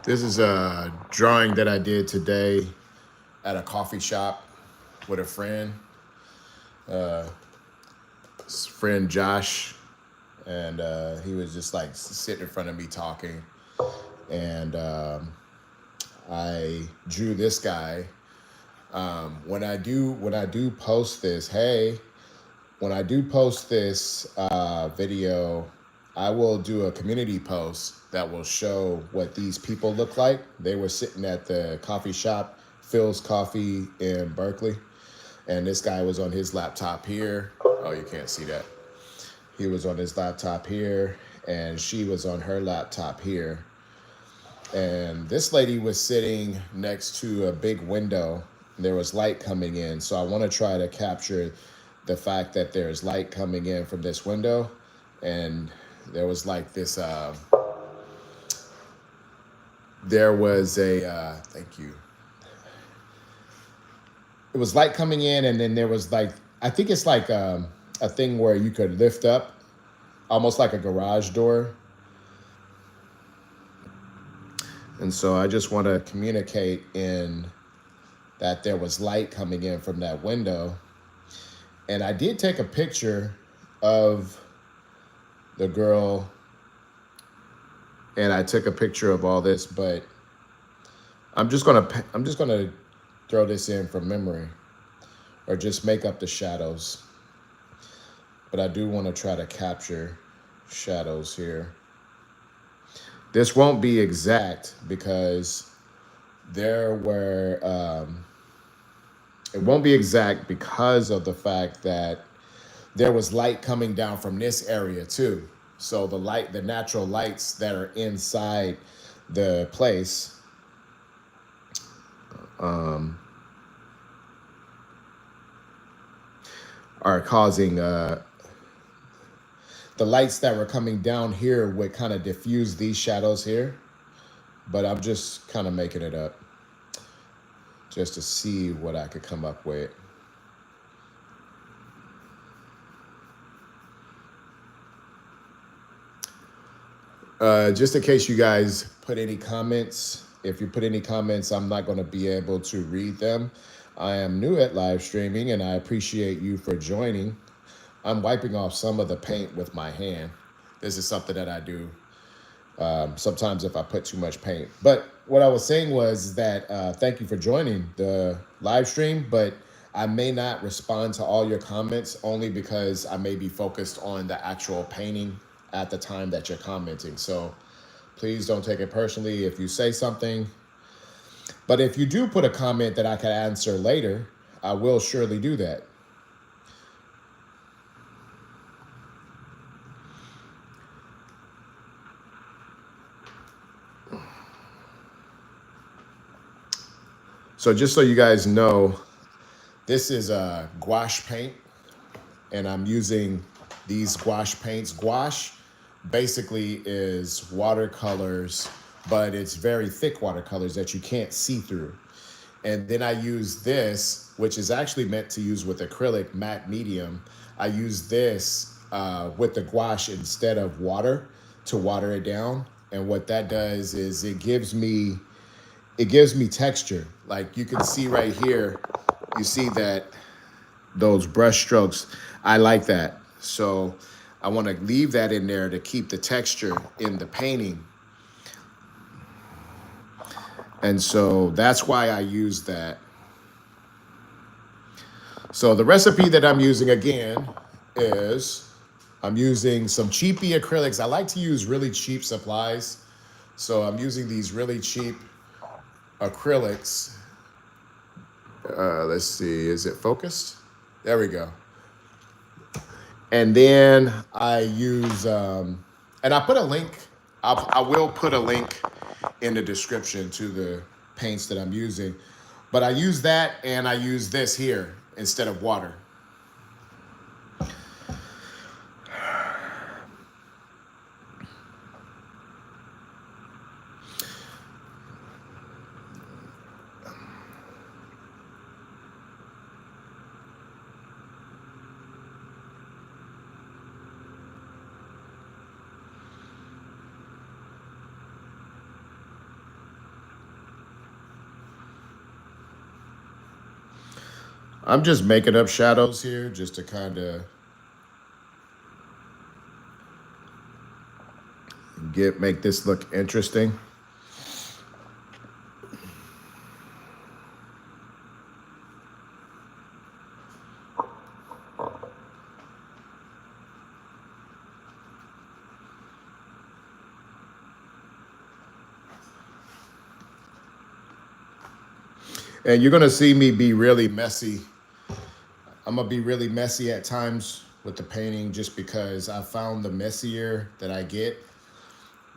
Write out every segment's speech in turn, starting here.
This is a drawing that I did today at a coffee shop with a friend, his friend Josh, and he was just like sitting in front of me talking, and I drew this guy. When I do post this, hey, when I do post this video, I will do a community post that will show what these people look like. They were sitting at the coffee shop, Phil's Coffee in Berkeley, and this guy was on his laptop here. Oh, you can't see that. He was on his laptop here, and she was on her laptop here. And this lady was sitting next to a big window. There was light coming in. So I want to try to capture the fact that there's light coming in from this window. And there was like this, there was a, thank you. It was light coming in, and then there was like, I think it's like a thing where you could lift up, almost like a garage door. And so I just want to communicate in that there was light coming in from that window. And I did take a picture of the girl, and I took a picture of all this, but I'm just gonna throw this in from memory or just make up the shadows. But I do want to try to capture shadows here. This won't be exact because there were, it won't be exact because of the fact that there was light coming down from this area too. So the natural lights that are inside the place are causing, the lights that were coming down here would kind of diffuse these shadows here, but I'm just kind of making it up just to see what I could come up with. Just in case you guys put any comments, if you put any comments, I'm not going to be able to read them. I am new at live streaming, and I appreciate you for joining. I'm wiping off some of the paint with my hand. This is something that I do sometimes if I put too much paint. But what I was saying was that thank you for joining the live stream, but I may not respond to all your comments only because I may be focused on the actual painting at the time that you're commenting. So please don't take it personally if you say something. But if you do put a comment that I can answer later, I will surely do that. So just so you guys know, this is a gouache paint, and I'm using these gouache paints. Gouache basically is watercolors, but it's very thick watercolors that you can't see through. And then I use this, which is actually meant to use with acrylic matte medium. I use this with the gouache instead of water to water it down. And what that does is it gives me texture. Like you can see right here, you see that those brush strokes, I like that. So I want to leave that in there to keep the texture in the painting. And so that's why I use that. So the recipe that I'm using again is I'm using some cheapy acrylics. I like to use really cheap supplies. So I'm using these really cheap acrylics. Let's see, is it focused? There we go. And then I use, and I put a link, I will put a link in the description to the paints that I'm using. But I use that, and I use this here instead of water. I'm just making up shadows here just to kind of make this look interesting. And you're gonna see me be really messy. I'm gonna be really messy at times with the painting just because I found the messier that I get,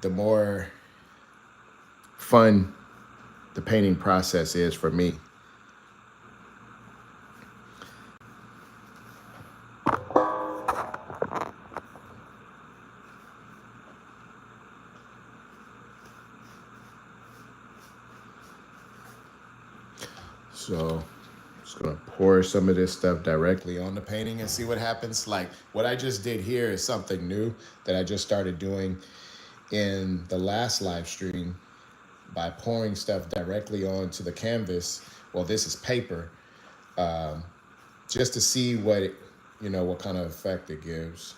the more fun the painting process is for me. So just gonna pour some of this stuff directly on the painting and see what happens. Like what I just did here is something new that I just started doing in the last live stream by pouring stuff directly onto the canvas. Well, this is paper, just to see what it, what kind of effect it gives.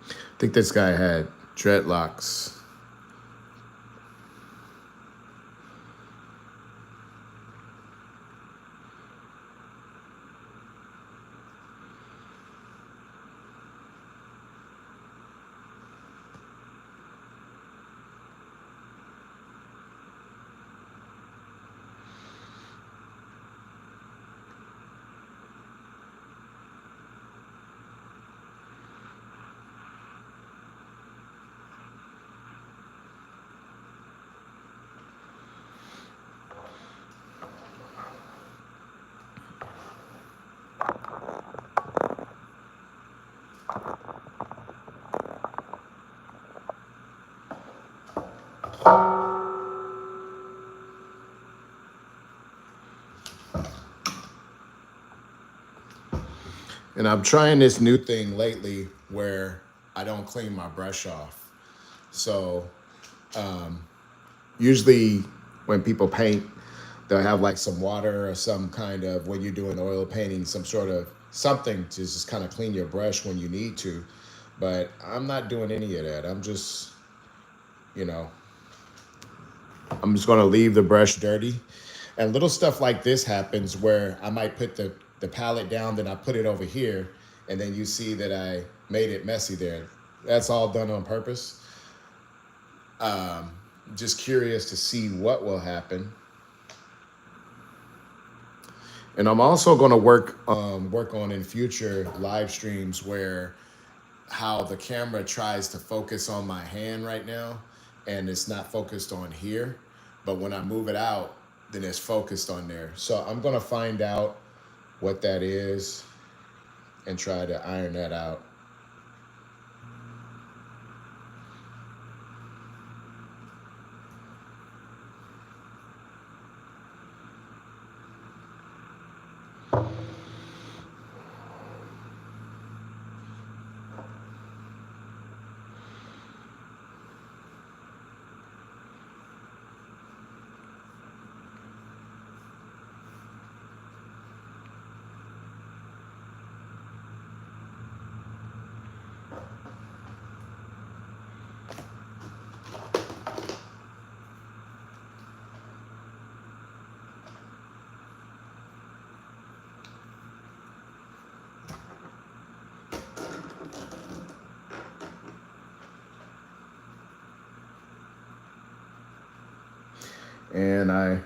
I think this guy had dreadlocks. And I'm trying this new thing lately where I don't clean my brush off. So usually when people paint, they'll have like some water or some kind of, when you're doing oil painting, some sort of something to just kind of clean your brush when you need to. But I'm not doing any of that. I'm just, you know, I'm just going to leave the brush dirty. And little stuff like this happens where I might put the palette down, then I put it over here, and then you see that I made it messy there. That's all done on purpose. Just curious to see what will happen. And I'm also going to work on in future live streams where how the camera tries to focus on my hand right now, and it's not focused on here. But when I move it out, then it's focused on there. So I'm going to find out what that is and try to iron that out. And I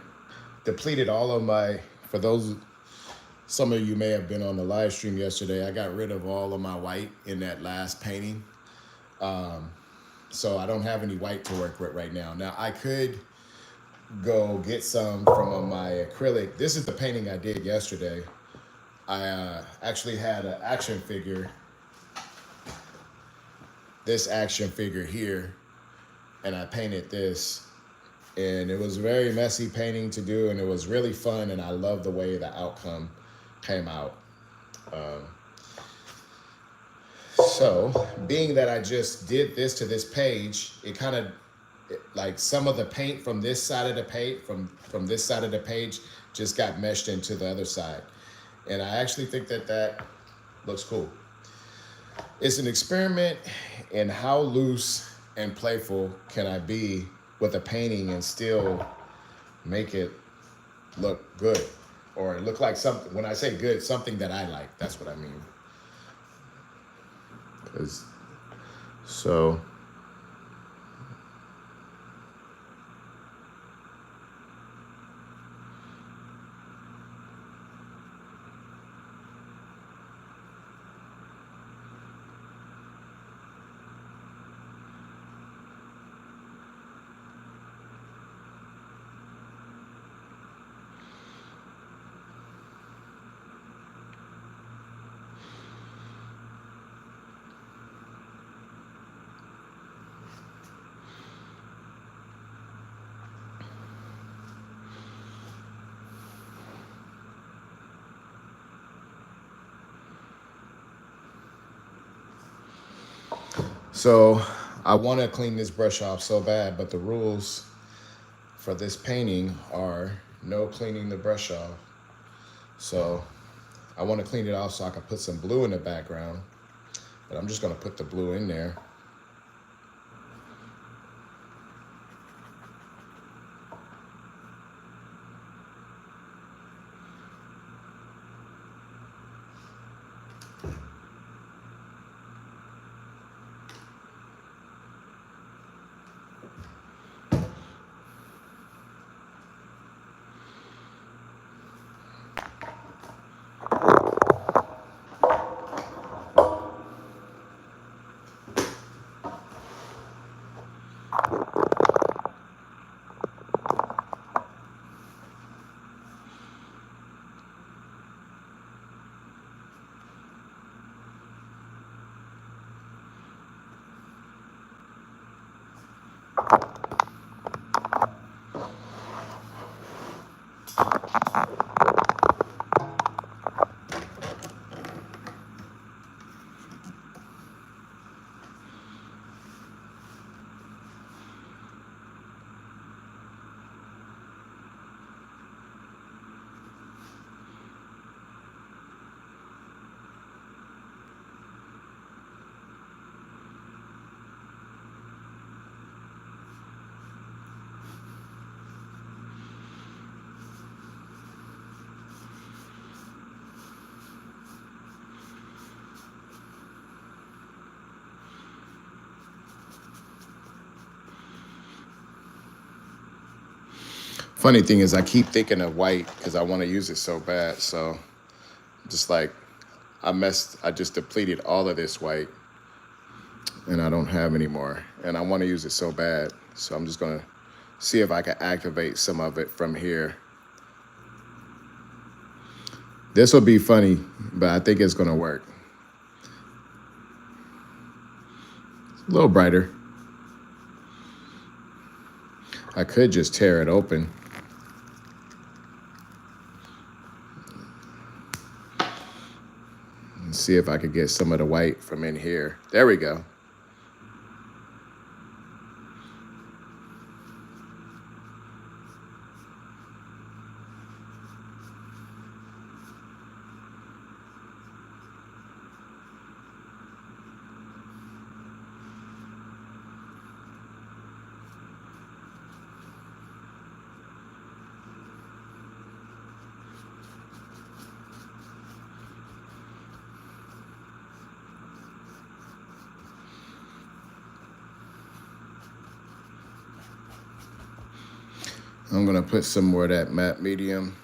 depleted all of my, for those, some of you may have been on the live stream yesterday, I got rid of all of my white in that last painting. So I don't have any white to work with right now. Now I could go get some from my acrylic. This is the painting I did yesterday. I actually had an action figure, this action figure here, and I painted this And it was very messy painting to do, and it was really fun, and I love the way the outcome came out. Um, so being that I just did this to this page, it kind of, like some of the paint from this side of the page, from this side of the page, just got meshed into the other side. And I actually think that that looks cool. It's an experiment in how loose and playful can I be with a painting and still make it look good, or look like something. When I say good, something that I like. That's what I mean. 'Cause- so So I want to clean this brush off so bad, but the rules for this painting are no cleaning the brush off. So I want to clean it off so I can put some blue in the background, but I'm just going to put the blue in there. Funny thing is, I keep thinking of white because I want to use it so bad. So just like I just depleted all of this white and I don't have any more. And I want to use it so bad. So I'm just going to see if I can activate some of it from here. This will be funny, but I think it's going to work. A little brighter. I could just tear it open. And see if I could get some of the white from in here. There we go. I'm gonna put some more of that matte medium.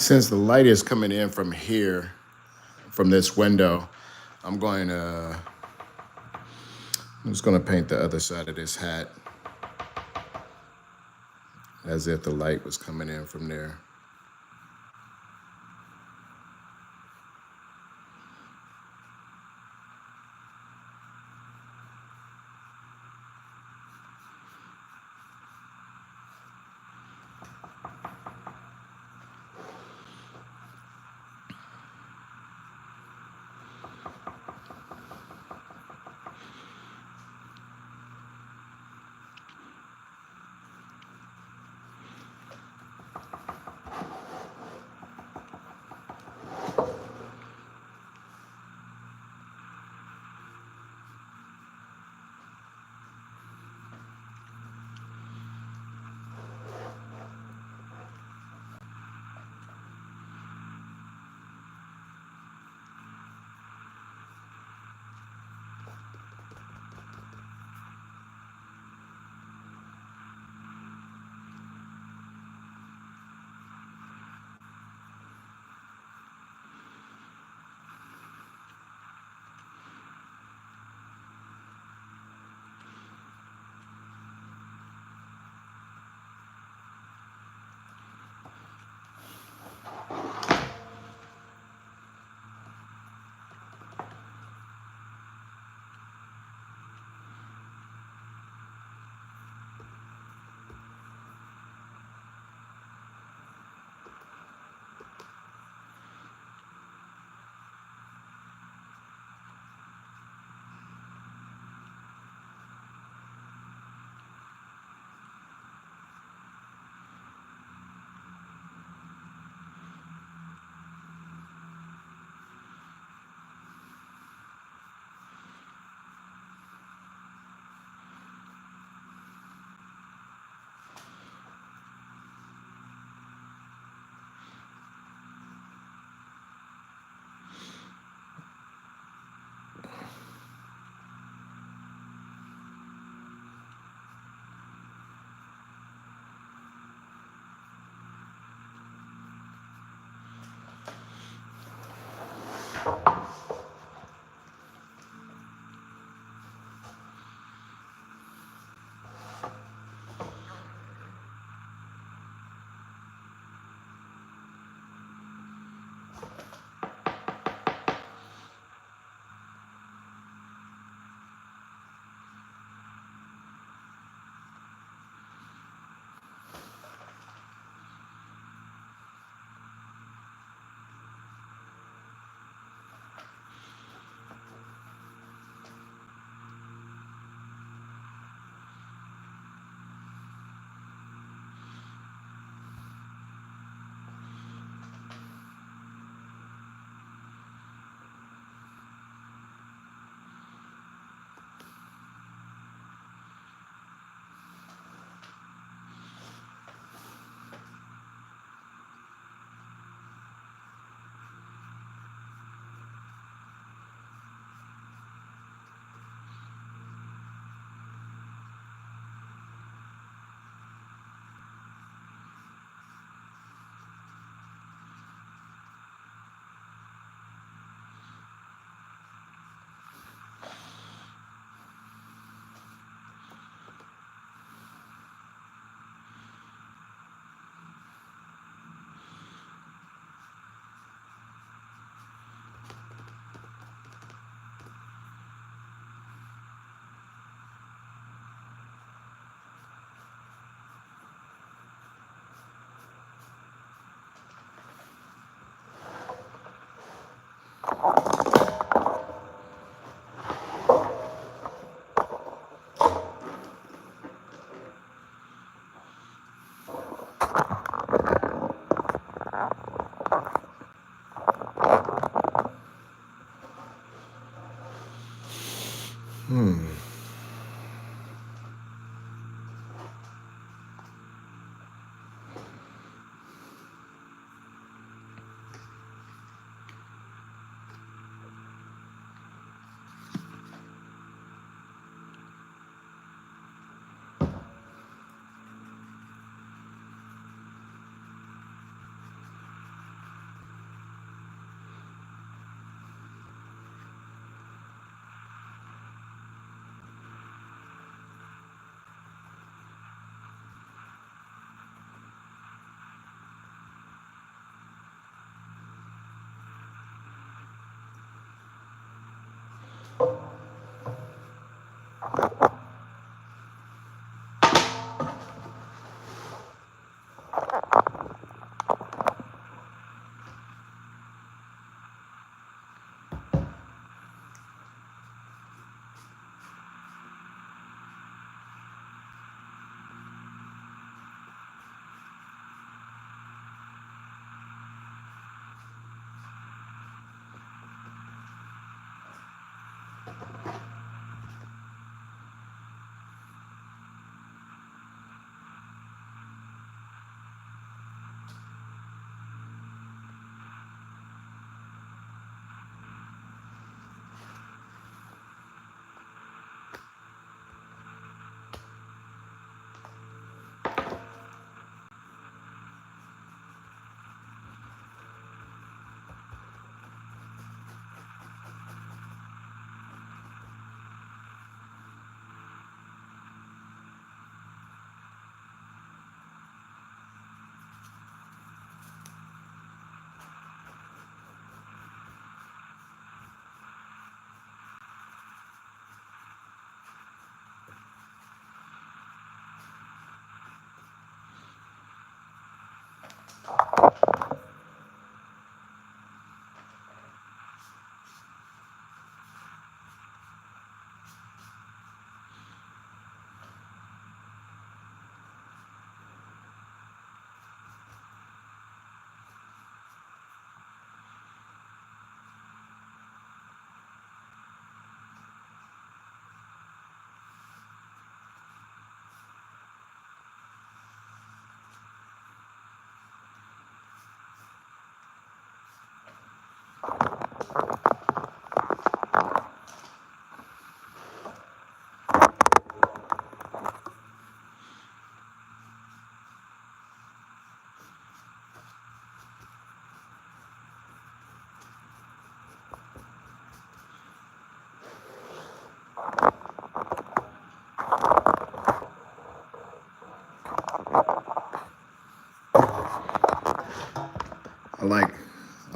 Since the light is coming in from here, from this window, I'm just gonna paint the other side of this hat as if the light was coming in from there.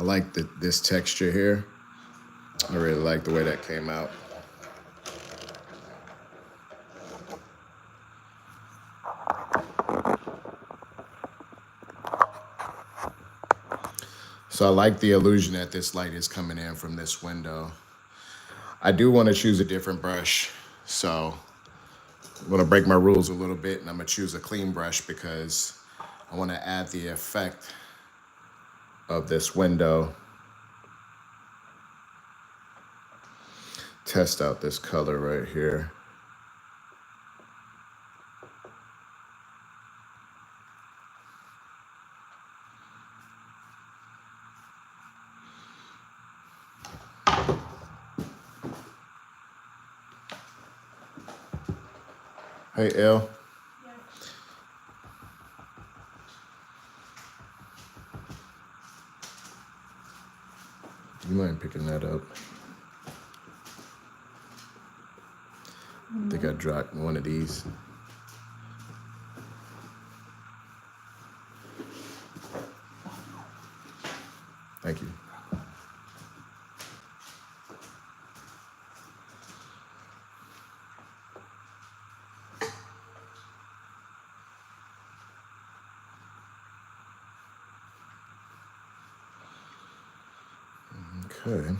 I like this texture here. I really like the way that came out. So I like the illusion that this light is coming in from this window. I do want to choose a different brush. So I'm going to break my rules a little bit and I'm going to choose a clean brush because I want to add the effect of this window. Test out this color right here. Hey, Elle. You mind picking that up? I think I dropped one of these. Thank you. Okay.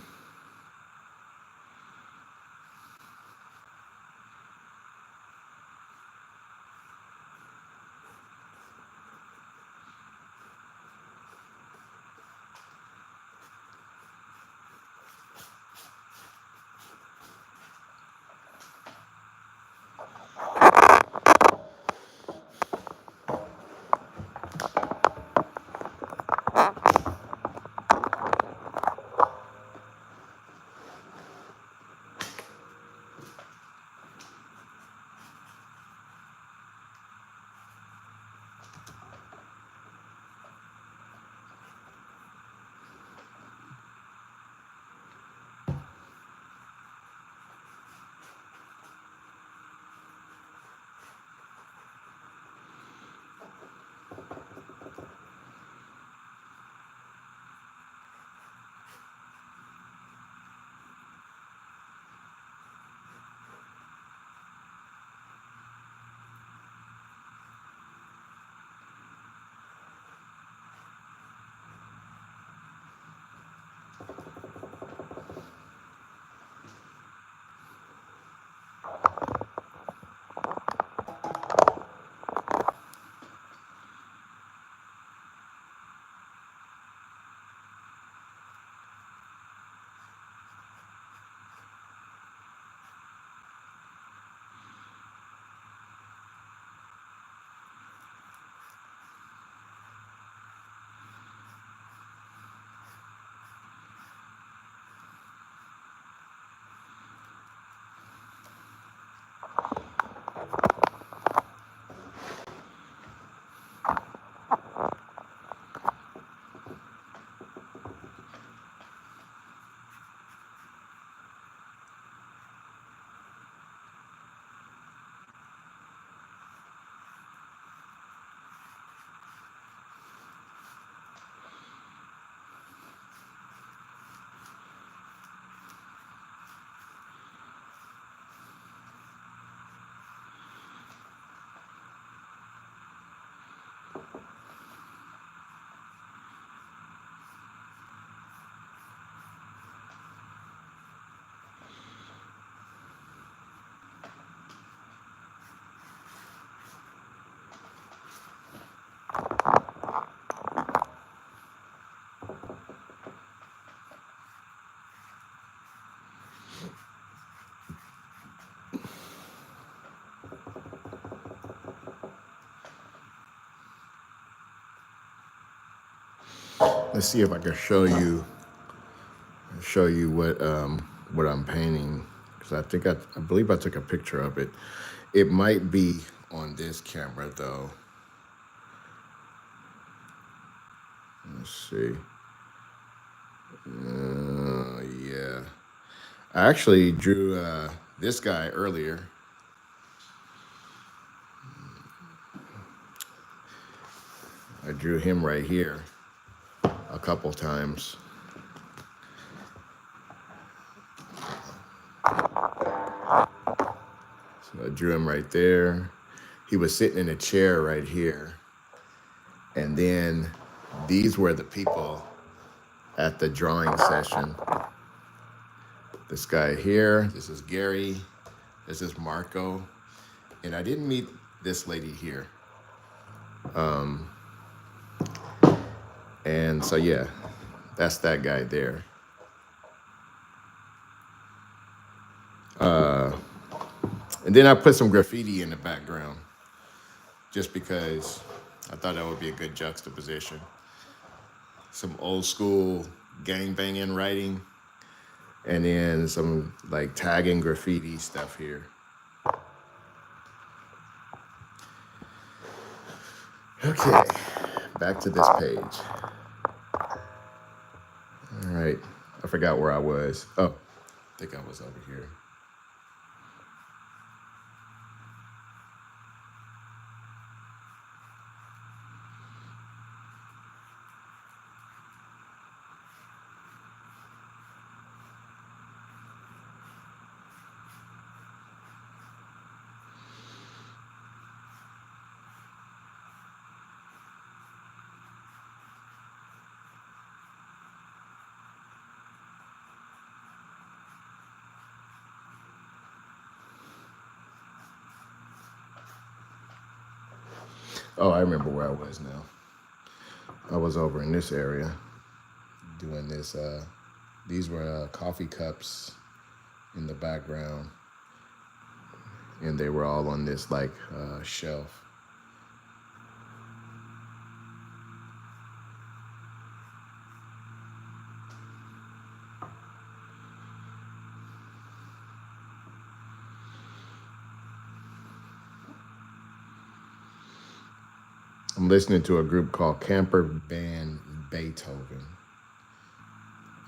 Let's see if I can show you what I'm painting, because I believe I took a picture of it. It might be on this camera though. Let's see. Yeah, I actually drew this guy earlier. I drew him right here a couple times. So I drew him right there. He was sitting in a chair right here. And then these were the people at the drawing session. This guy here, this is Gary, this is Marco. And I didn't meet this lady here. And so, yeah, that's that guy there. And then I put some graffiti in the background just because I thought that would be a good juxtaposition. Some old school gang banging writing, and then some like tagging graffiti stuff here. Okay, back to this page. All right, I forgot where I was. Oh, I think I was over here. Oh, I remember where I was now. I was over in this area doing this. These were coffee cups in the background, and they were all on this like shelf. I'm listening to a group called Camper Band Beethoven.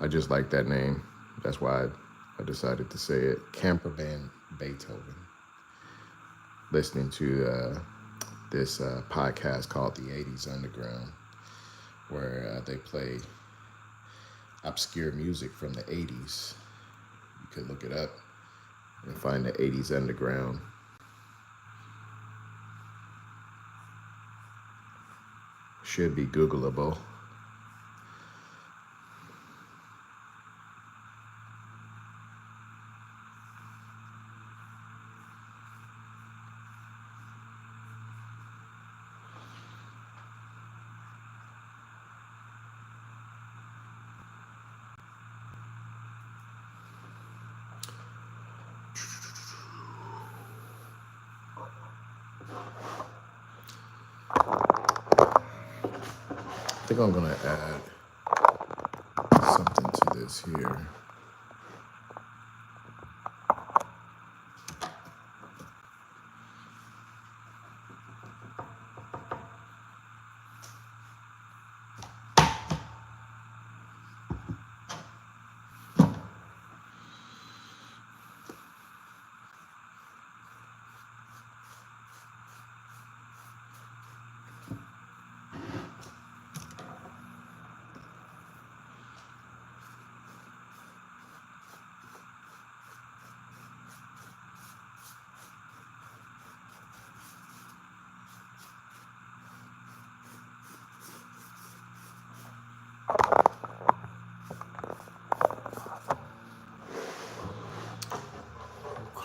I just like that name. That's why I decided to say it. Camper Band Beethoven. Listening to this podcast called The 80s Underground, where they play obscure music from the 80s. You could look it up and find the 80s Underground. Should be Googleable. I think I'm gonna add something to this here.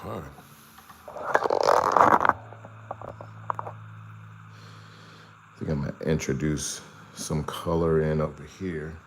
Okay. I think I'm gonna introduce some color in over here.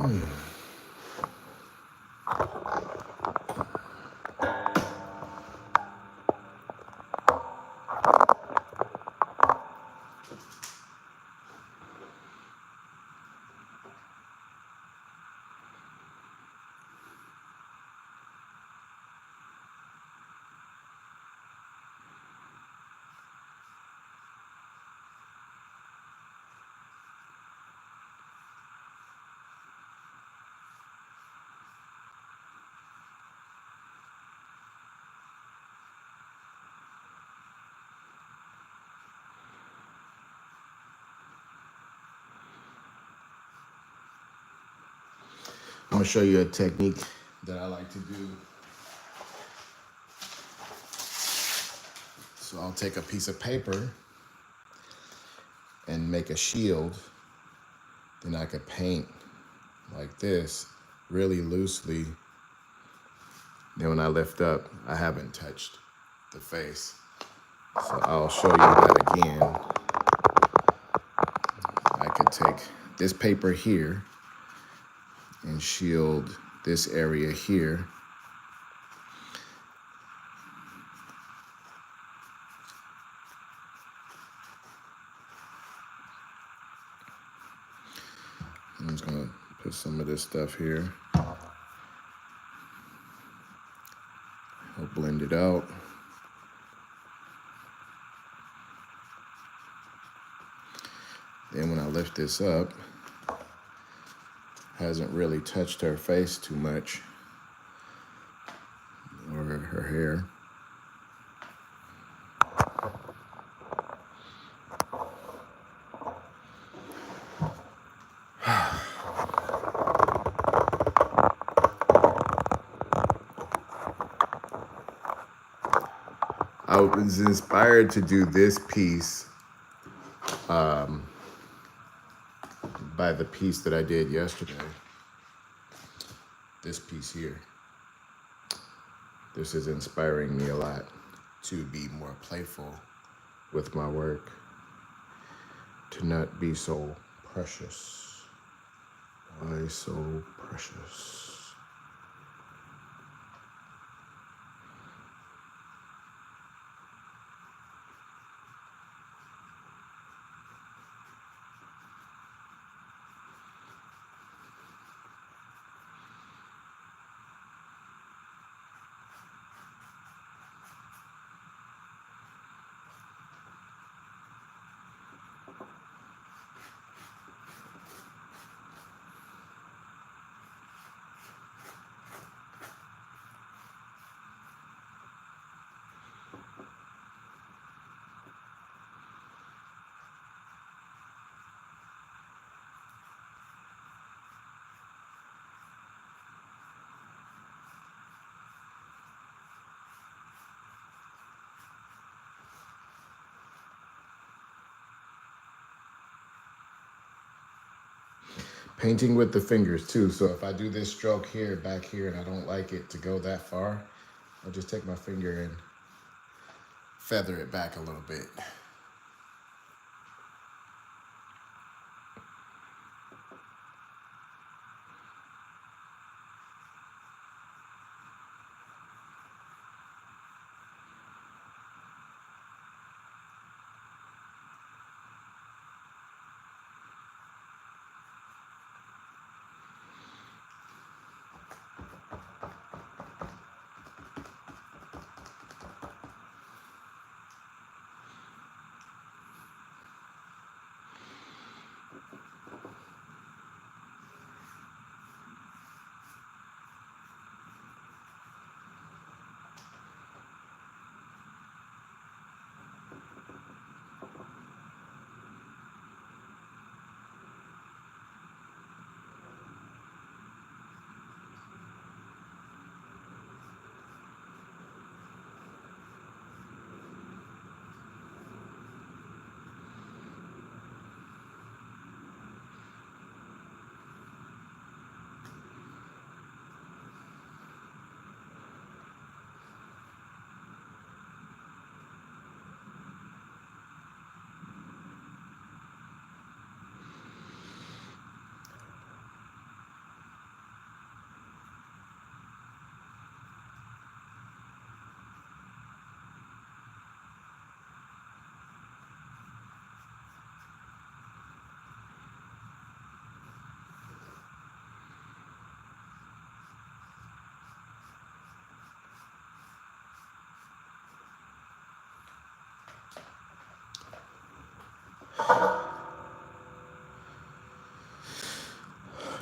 I'm gonna show you a technique that I like to do. So I'll take a piece of paper and make a shield. Then I could paint like this really loosely. Then when I lift up, I haven't touched the face. So I'll show you that again. I could take this paper here and shield this area here. I'm just gonna put some of this stuff here. I'll blend it out. Then when I lift this up, hasn't really touched her face too much, or her hair. I was inspired to do this piece by the piece that I did yesterday. This piece here. This is inspiring me a lot to be more playful with my work, to not be so precious. Why so precious? Painting with the fingers too. So if I do this stroke here, back here, and I don't like it to go that far, I'll just take my finger and feather it back a little bit.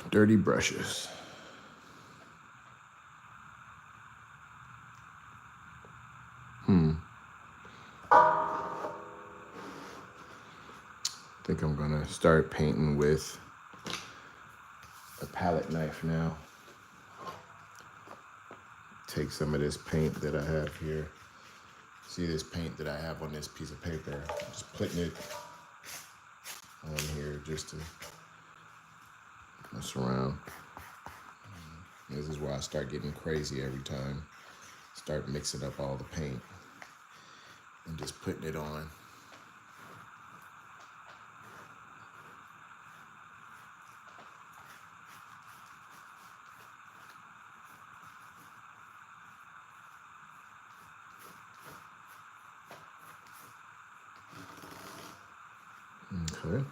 Dirty brushes. I think I'm gonna start painting with a palette knife now. Take some of this paint that I have here. See this paint that I have on this piece of paper? Just putting it on here just to mess around. This is where I start getting crazy every time. Start mixing up all the paint and just putting it on. Okay.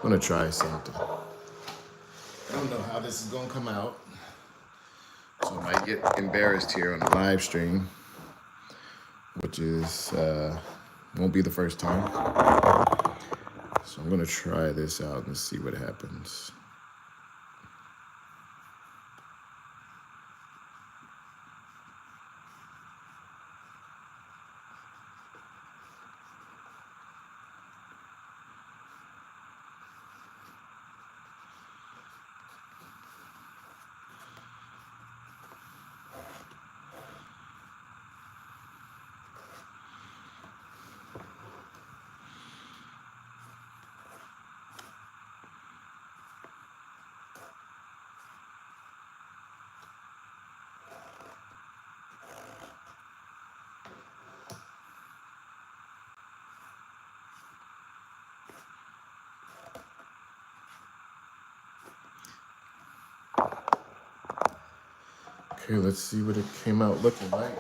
I'm gonna try something. I don't know how this is gonna come out, so I might get embarrassed here on the live stream, which is won't be the first time. So I'm gonna try this out and see what happens. Okay, let's see what it came out looking like.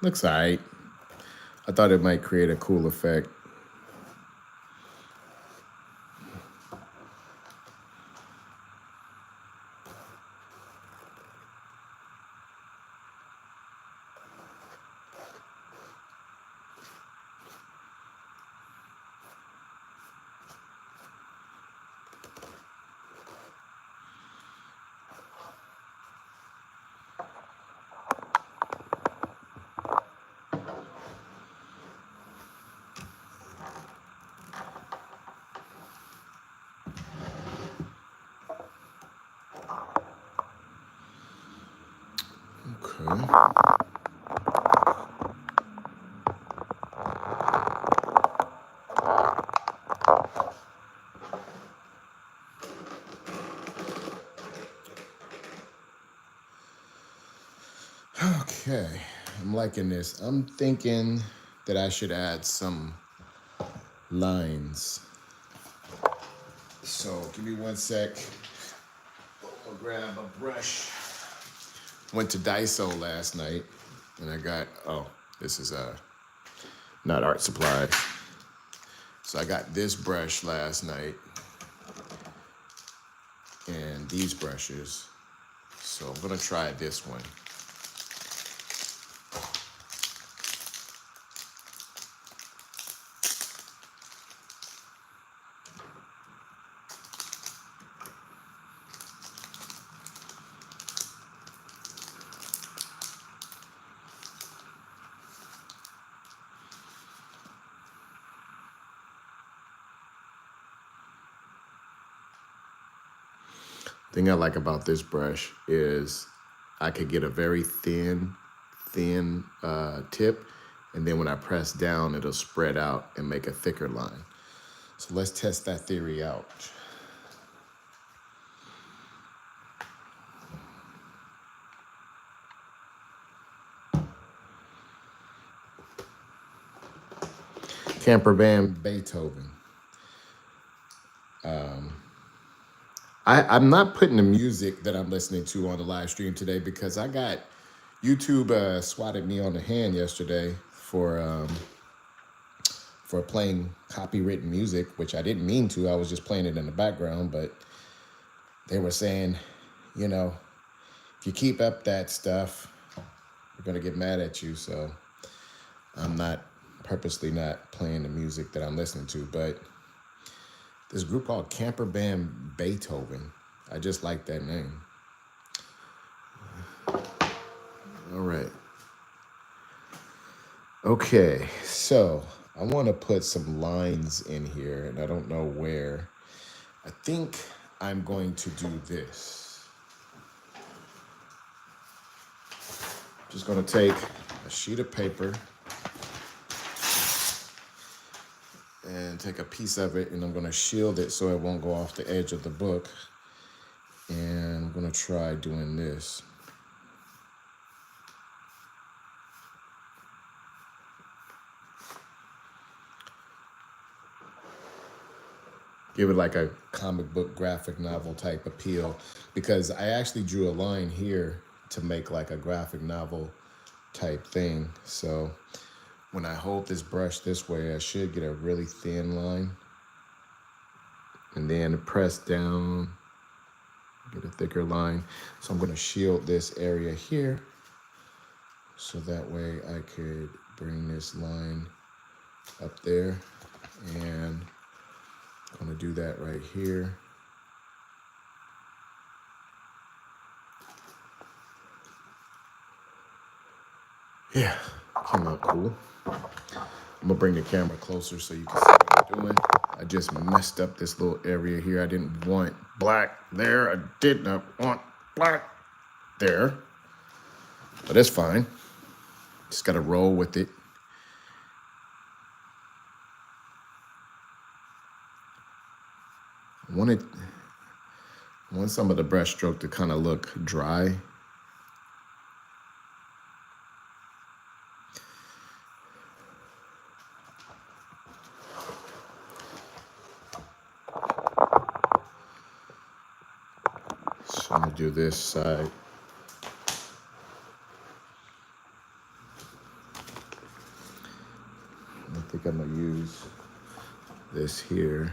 Looks alright. I thought it might create a cool effect. Okay. Okay, I'm liking this. I'm thinking that I should add some lines. So give me one sec. I'm gonna grab a brush. Went to Daiso last night and I got, this is not art supply. So I got this brush last night and these brushes. So I'm gonna try this one. Thing I like about this brush is I could get a very thin tip, and then when I press down, it'll spread out and make a thicker line. So let's test that theory out. Camper Van Beethoven. I'm not putting the music that I'm listening to on the live stream today because I got YouTube swatted me on the hand yesterday for playing copywritten music, which I didn't mean to. I was just playing it in the background, but they were saying, you know, if you keep up that stuff, we're gonna get mad at you. So I'm purposely not playing the music that I'm listening to, but this group called Camper Van Beethoven. I just like that name. All right. Okay, so I want to put some lines in here, and I don't know where. I think I'm going to do this. Just going to take a sheet of paper and take a piece of it, and I'm going to shield it so it won't go off the edge of the book. And I'm going to try doing this. Give it like a comic book graphic novel type appeal, because I actually drew a line here to make like a graphic novel type thing. So when I hold this brush this way, I should get a really thin line, and then press down, get a thicker line. So I'm going to shield this area here, so that way I could bring this line up there, and I'm going to do that right here. Yeah, came out cool. I'm gonna bring the camera closer so you can see what I'm doing. I just messed up this little area here. I didn't want black there. I did not want black there. But it's fine. Just gotta roll with it. I want some of the brush stroke to kind of look dry. So I'm gonna do this side. I think I'm gonna use this here.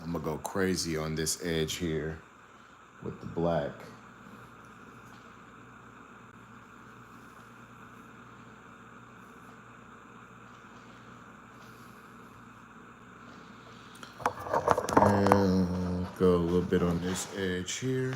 I'm gonna go crazy on this edge here with the black. And go a little bit on this edge here.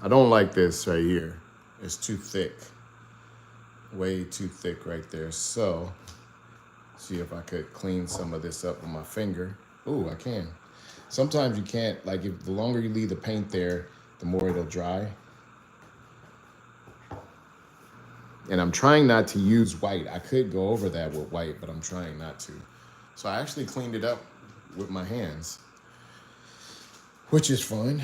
I don't like this right here. It's too thick. Way too thick right there. So, see if I could clean some of this up with my finger. Ooh, I can. Sometimes you can't, like if the longer you leave the paint there, the more it'll dry. And I'm trying not to use white. I could go over that with white, but I'm trying not to. So I actually cleaned it up with my hands, which is fun.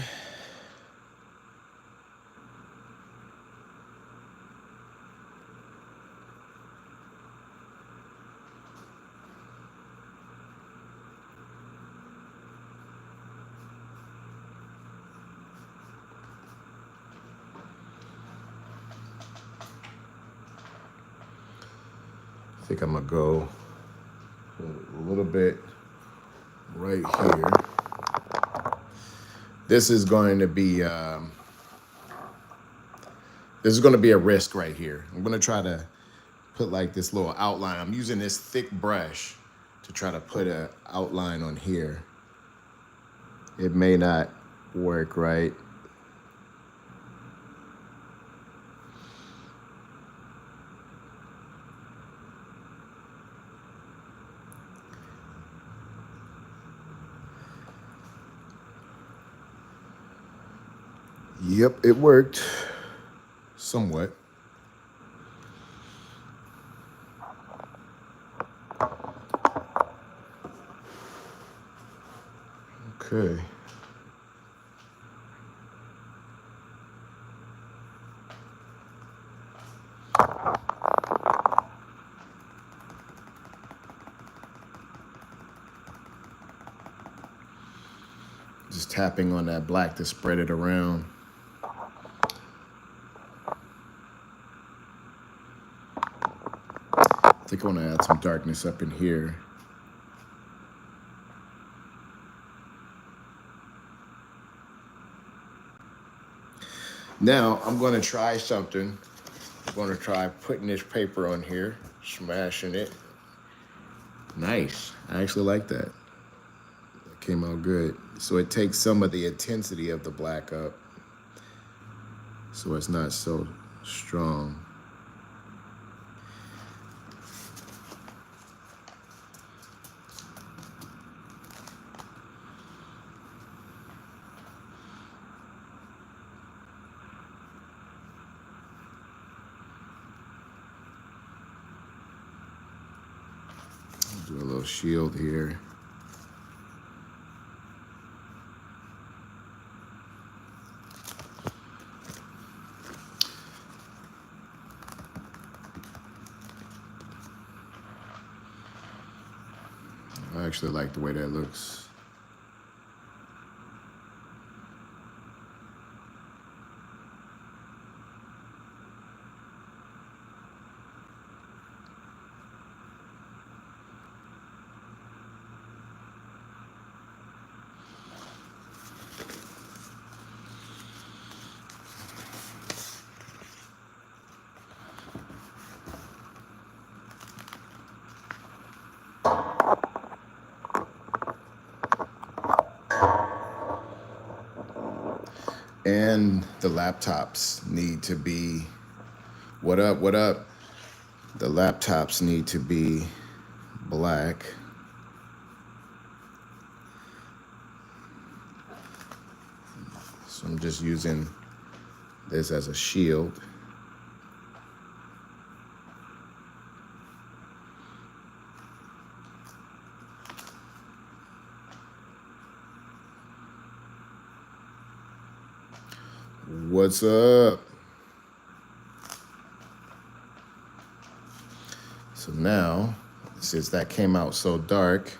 I think I'm gonna go a little bit right here. this is going to be a risk right here. I'm going to try to put like this little outline. I'm using this thick brush to try to put an outline on here. It may not work right. Yep, it worked somewhat. Okay. Just tapping on that black to spread it around. I think I want to add some darkness up in here. Now I'm going to try something. I'm going to try putting this paper on here, smashing it. Nice. I actually like that. That came out good. So it takes some of the intensity of the black up, so it's not so strong. Do a little shield here. I actually like the way that looks. And the laptops need to be, what up, what up? The laptops need to be black. So I'm just using this as a shield. What's up? So now, since that came out so dark,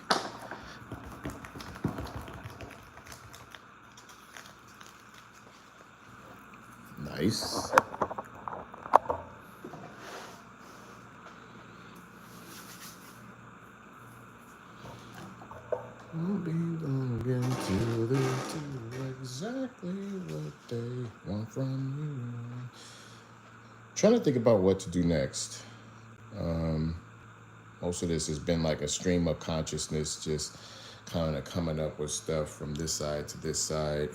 nice. We'll be longing till they do exactly what they want from you. Trying to think about what to do next. Most of this has been like a stream of consciousness, just kind of coming up with stuff from this side to this side.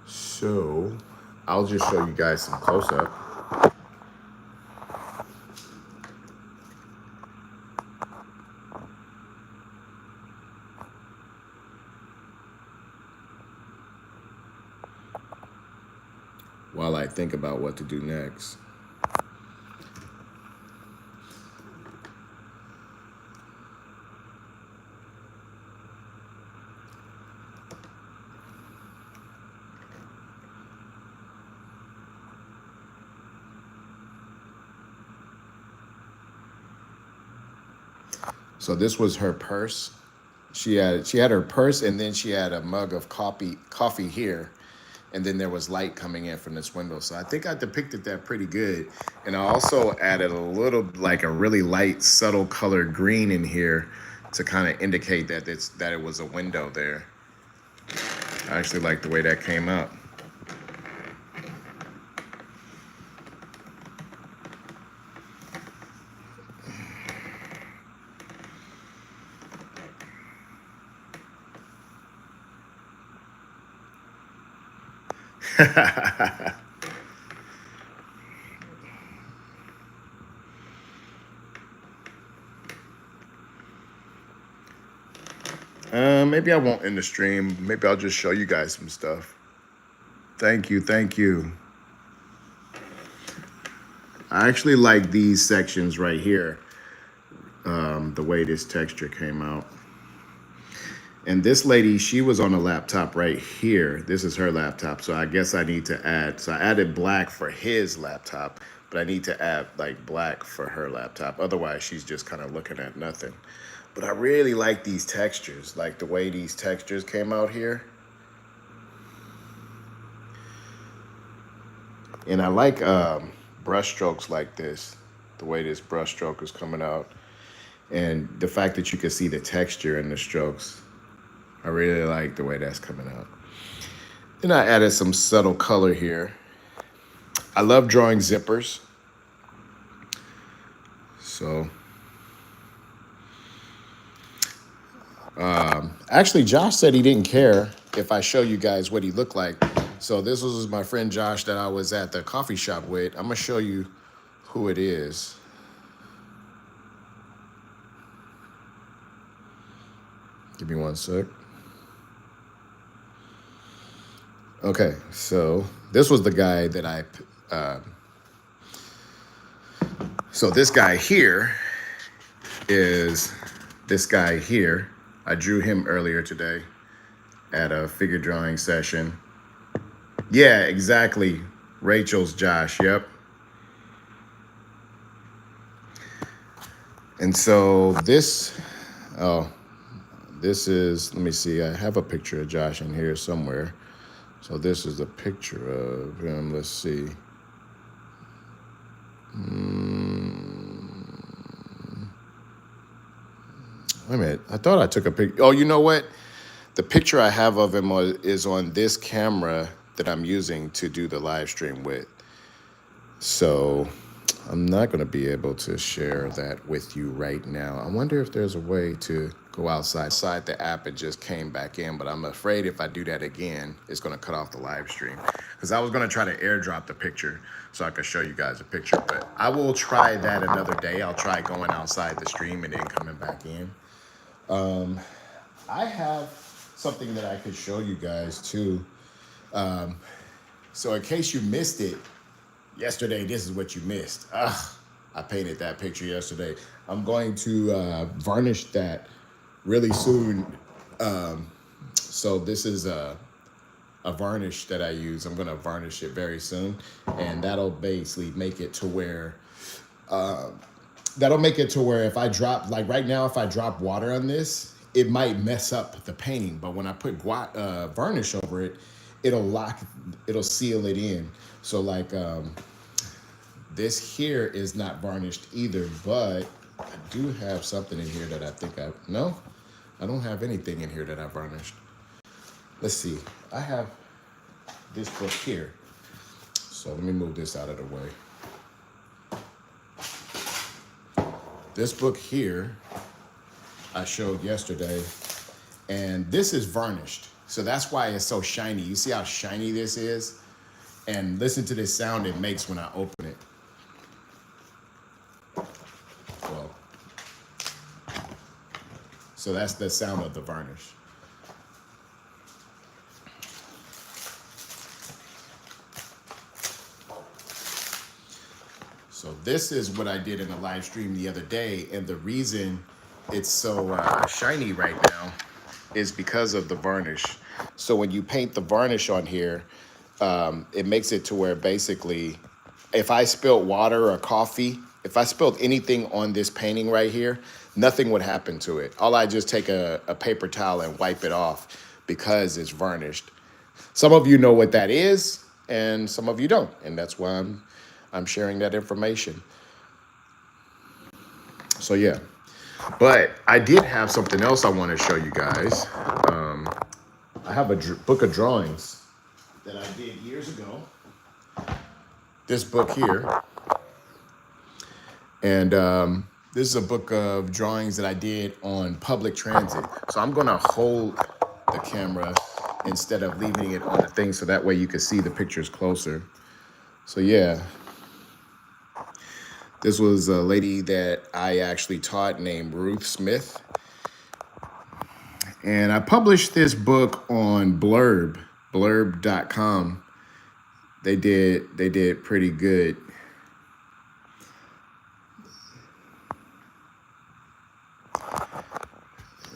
So I'll just show you guys some close-up. While I think about what to do next. So this was her purse. She had her purse, and then she had a mug of coffee here. And then there was light coming in from this window. So I think I depicted that pretty good. And I also added a little, like a really light, subtle colored green in here to kind of indicate that it was a window there. I actually like the way that came out. Maybe I won't end the stream. Maybe I'll just show you guys some stuff. Thank you, thank you. I actually like these sections right here, the way this texture came out. And this lady, she was on a laptop right here. This is her laptop, so I guess I need to add, so I added black for his laptop, but I need to add like black for her laptop. Otherwise, she's just kind of looking at nothing. But I really like these textures, like the way these textures came out here. And I like brush strokes like this, the way this brush stroke is coming out. And the fact that you can see the texture in the strokes. I really like the way that's coming out. Then I added some subtle color here. I love drawing zippers. So, actually, Josh said he didn't care if I show you guys what he looked like. So this was my friend Josh that I was at the coffee shop with. I'm gonna show you who it is. Give me one sec. Okay, so this was the guy that so this guy here is this guy here. I drew him earlier today at a figure drawing session. Yeah, exactly. Rachel's Josh, yep. And so this is, let me see, I have a picture of Josh in here somewhere. So this is a picture of him. Let's see. Wait a minute. I thought I took a picture. Oh, you know what? The picture I have of him is on this camera that I'm using to do the live stream with. So I'm not going to be able to share that with you right now. I wonder if there's a way to go outside the app and just came back in, but I'm afraid if I do that again, it's going to cut off the live stream. Because I was going to try to airdrop the picture so I could show you guys a picture, but I will try that another day. I'll try going outside the stream and then coming back in. I have something that I could show you guys too. So in case you missed it, yesterday, this is what you missed. I painted that picture yesterday. I'm going to varnish that really soon. So this is a varnish that I use. I'm going to varnish it very soon. And that'll basically make it to where, if I drop, like right now, if I drop water on this, it might mess up the painting. But when I put varnish over it, it'll seal it in. So like, this here is not varnished either, but I do have something in here that I think no, I don't have anything in here that I varnished. Let's see, I have this book here. So let me move this out of the way. This book here, I showed yesterday, and this is varnished. So that's why it's so shiny. You see how shiny this is? And listen to this sound it makes when I open it. Well, so that's the sound of the varnish. So this is what I did in the live stream the other day, and the reason it's so shiny right now is because of the varnish. So when you paint the varnish on here, it makes it to where basically, if I spilled water or coffee, if I spilled anything on this painting right here, nothing would happen to it. All I just take a paper towel and wipe it off because it's varnished. Some of you know what that is, and some of you don't, and that's why I'm sharing that information. So yeah, But I did have something else I want to show you guys. I have a book of drawings that I did years ago. This book here. And this is a book of drawings that I did on public transit. So I'm going to hold the camera instead of leaving it on the thing so that way you can see the pictures closer. So yeah, this was a lady that I actually taught named Ruth Smith. And I published this book on blurb.com. They did pretty good.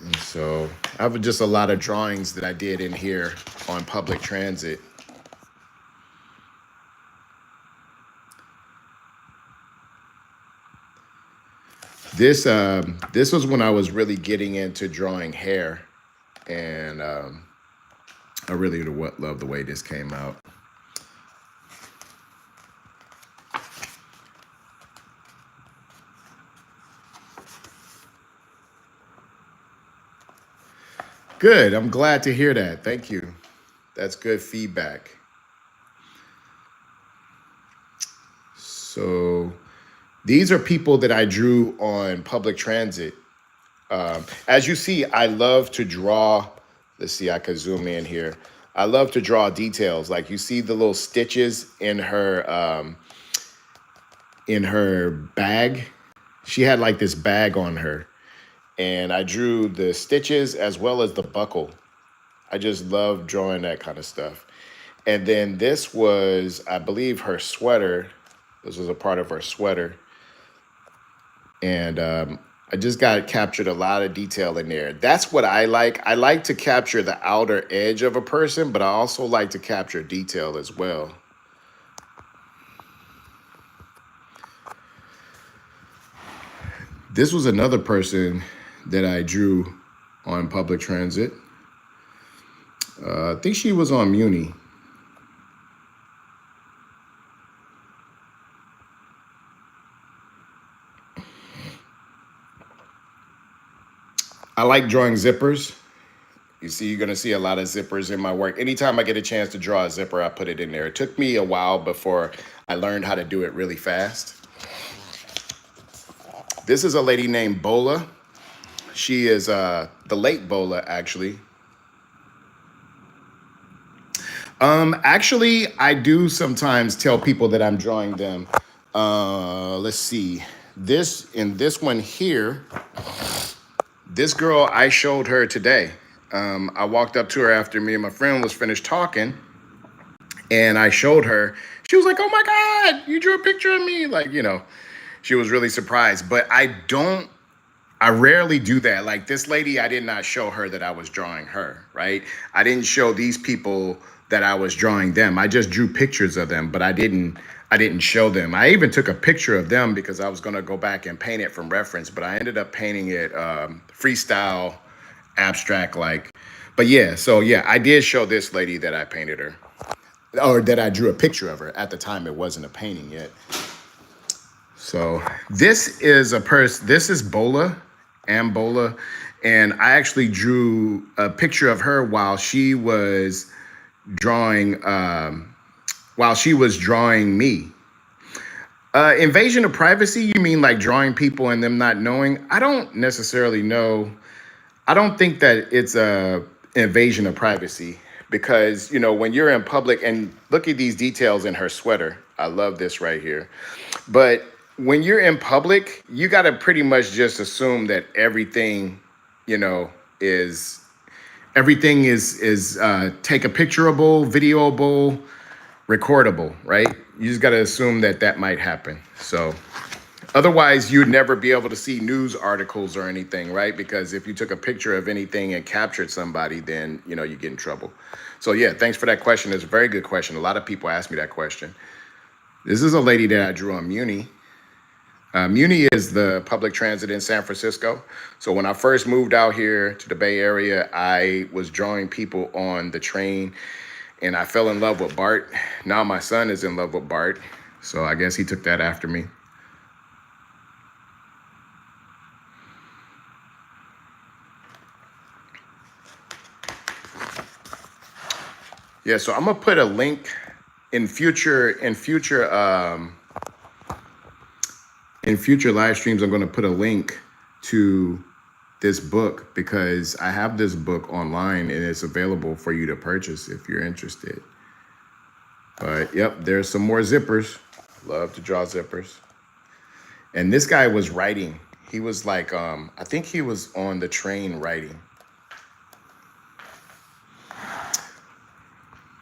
And so I have just a lot of drawings that I did in here on public transit. This was when I was really getting into drawing hair, and I really love the way this came out. Good. I'm glad to hear that. Thank you. That's good feedback. So these are people that I drew on public transit. As you see, I love to draw. Let's see, I could zoom in here. I love to draw details. Like you see the little stitches in her bag. She had like this bag on her. And I drew the stitches as well as the buckle. I just love drawing that kind of stuff. And then this was, I believe, her sweater. This was a part of her sweater. And I just captured a lot of detail in there. That's what I like. I like to capture the outer edge of a person, but I also like to capture detail as well. This was another person that I drew on public transit. I think she was on Muni. I like drawing zippers. You see, you're going to see a lot of zippers in my work. Anytime I get a chance to draw a zipper, I put it in there. It took me a while before I learned how to do it really fast. This is a lady named Bola. She is the late Bola, actually. Actually, I do sometimes tell people that I'm drawing them. Let's see. This one here, this girl, I showed her today. I walked up to her after me and my friend was finished talking, and I showed her. She was like, "Oh my God, you drew a picture of me!" Like, she was really surprised. But I rarely do that. Like this lady, I did not show her that I was drawing her, right? I didn't show these people that I was drawing them. I just drew pictures of them, but I didn't show them. I even took a picture of them because I was gonna go back and paint it from reference, but I ended up painting it freestyle, abstract like. But yeah, so yeah, I did show this lady that I painted her, or that I drew a picture of her. At the time, it wasn't a painting yet. So this is this is Bola, Ambola, and I actually drew a picture of her while she was drawing me. Invasion of privacy, you mean like drawing people and them not knowing? I don't necessarily know. I don't think that it's a invasion of privacy because, when you're in public, and look at these details in her sweater. I love this right here. But when you're in public, you got to pretty much just assume that everything, is take a pictureable, videoable, recordable, right? You just got to assume that might happen. So otherwise, you'd never be able to see news articles or anything, right? Because if you took a picture of anything and captured somebody, then, you get in trouble. So yeah, thanks for that question. It's a very good question. A lot of people ask me that question. This is a lady that I drew on Muni. Muni is the public transit in San Francisco. So when I first moved out here to the Bay Area, I was drawing people on the train and I fell in love with Bart. Now my son is in love with Bart. So I guess he took that after me. Yeah, so I'm gonna put a link in future live streams. I'm gonna put a link to this book because I have this book online and it's available for you to purchase if you're interested. But yep, there's some more zippers. Love to draw zippers. And this guy was writing. He was like, I think he was on the train writing.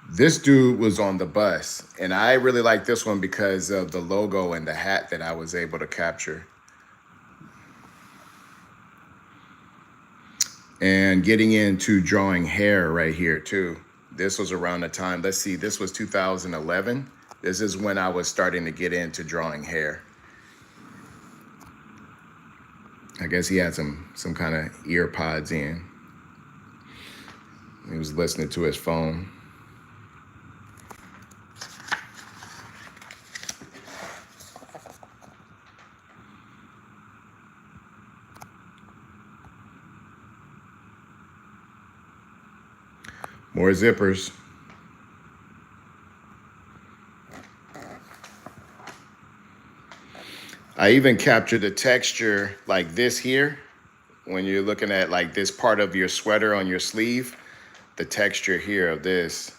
This dude was on the bus, and I really like this one because of the logo and the hat that I was able to capture. And getting into drawing hair right here too. This was around the time, let's see, this was 2011. This is when I was starting to get into drawing hair. I guess he had some kind of ear pods in. He was listening to his phone. More zippers. I even captured the texture like this here. When you're looking at like this part of your sweater on your sleeve, the texture here of this.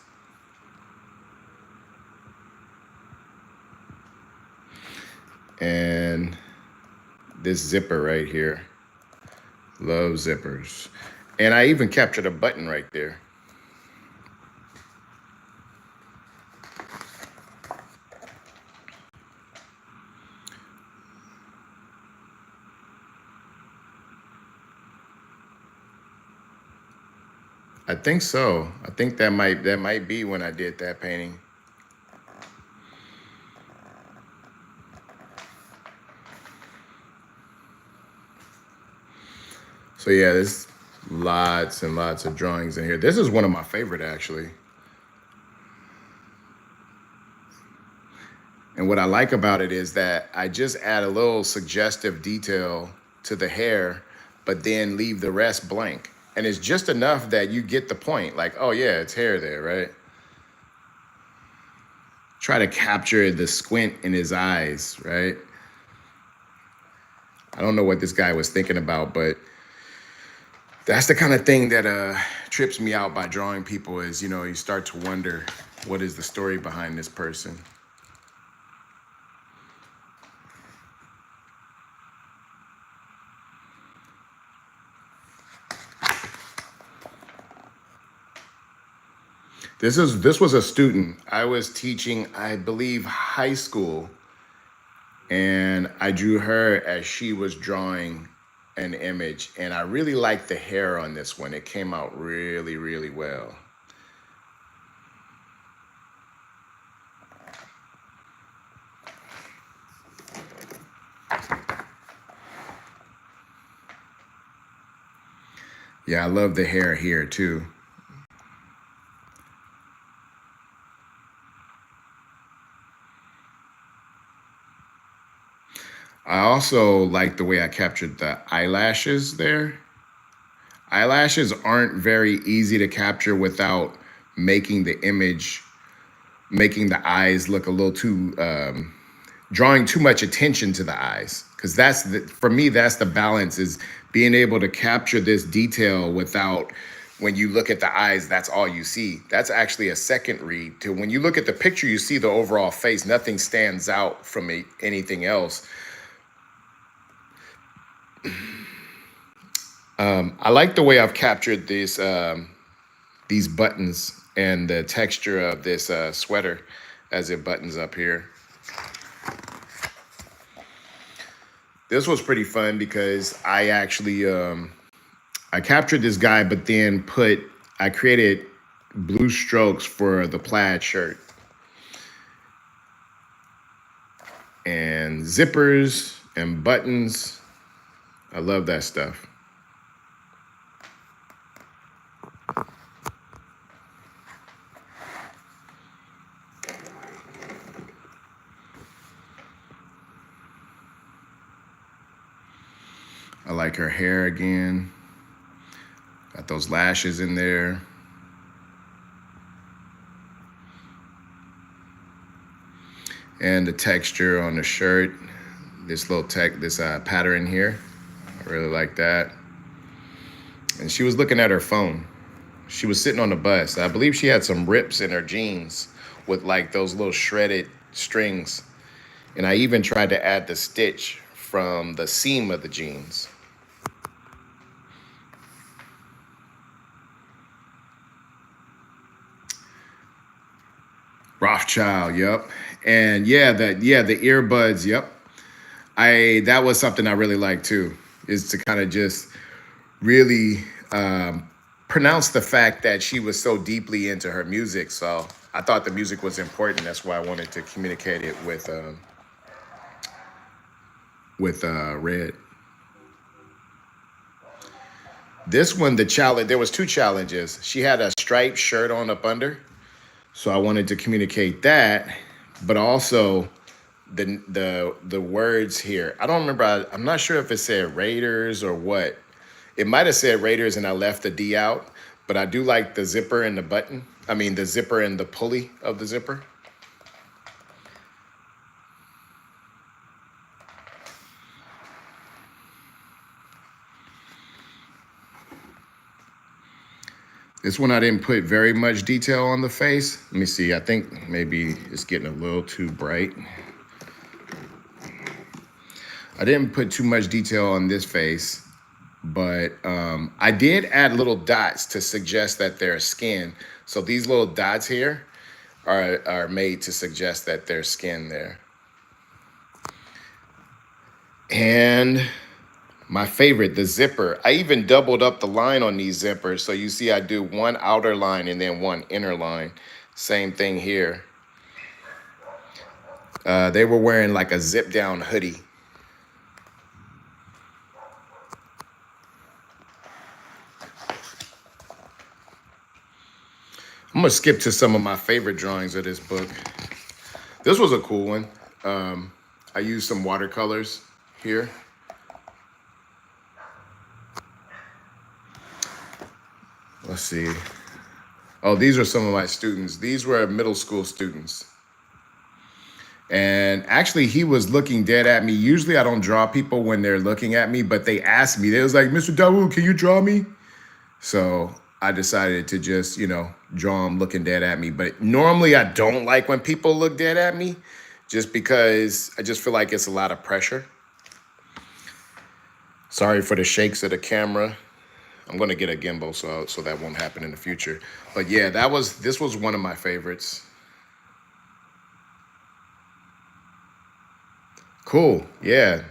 And this zipper right here. Love zippers. And I even captured a button right there. I think so. I think that might be when I did that painting. So yeah, there's lots and lots of drawings in here. This is one of my favorite actually. And what I like about it is that I just add a little suggestive detail to the hair, but then leave the rest blank. And it's just enough that you get the point. Like, oh yeah, it's hair there, right? Try to capture the squint in his eyes, right? I don't know what this guy was thinking about, but that's the kind of thing that trips me out by drawing people is, you know, you start to wonder, what is the story behind this person? This was a student. I was teaching, I believe, high school, and I drew her as she was drawing an image, and I really liked the hair on this one. It came out really, really well. Yeah, I love the hair here too. I also like the way I captured the eyelashes there. Eyelashes aren't very easy to capture without making the image, making the eyes look a little too, drawing too much attention to the eyes. Because for me, that's the balance, is being able to capture this detail without, when you look at the eyes, that's all you see. That's actually a second read to when you look at the picture, you see the overall face, nothing stands out from anything else. I like the way I've captured these buttons and the texture of this sweater as it buttons up here. This was pretty fun because I actually, I captured this guy, but then I created blue strokes for the plaid shirt. And zippers and buttons. I love that stuff. I like her hair again. Got those lashes in there. And the texture on the shirt, this little pattern here, I really like that. And she was looking at her phone. She was sitting on the bus. I believe she had some rips in her jeans with like those little shredded strings. And I even tried to add the stitch from the seam of the jeans. Rothschild, yep. And yeah, the earbuds, yep. That was something I really liked too, is to kind of just really pronounce the fact that she was so deeply into her music. So I thought the music was important. That's why I wanted to communicate it with Red. This one, the challenge, there was 2 challenges. She had a striped shirt on up under. So I wanted to communicate that, but also the words here. I don't remember. I'm not sure if it said Raiders or what. It might have said Raiders and I left the D out, but I do like the zipper and the button. I mean, the zipper and the pulley of the zipper. This one I didn't put very much detail on the face. Let me see. I think maybe it's getting a little too bright. I didn't put too much detail on this face, but I did add little dots to suggest that there's skin. So these little dots here are made to suggest that there's skin there. And my favorite, the zipper. I even doubled up the line on these zippers. So you see I do one outer line and then one inner line. Same thing here. They were wearing like a zip down hoodie. I'm gonna skip to some of my favorite drawings of this book. This was a cool one. I used some watercolors here. Let's see. Oh, these are some of my students. These were middle school students. And actually, he was looking dead at me. Usually, I don't draw people when they're looking at me, but they asked me. They was like, Mr. Dawood, can you draw me? So I decided to just, draw them looking dead at me. But normally, I don't like when people look dead at me, just because I just feel like it's a lot of pressure. Sorry for the shakes of the camera. I'm gonna get a gimbal so that won't happen in the future. But yeah, this was one of my favorites. Cool, yeah.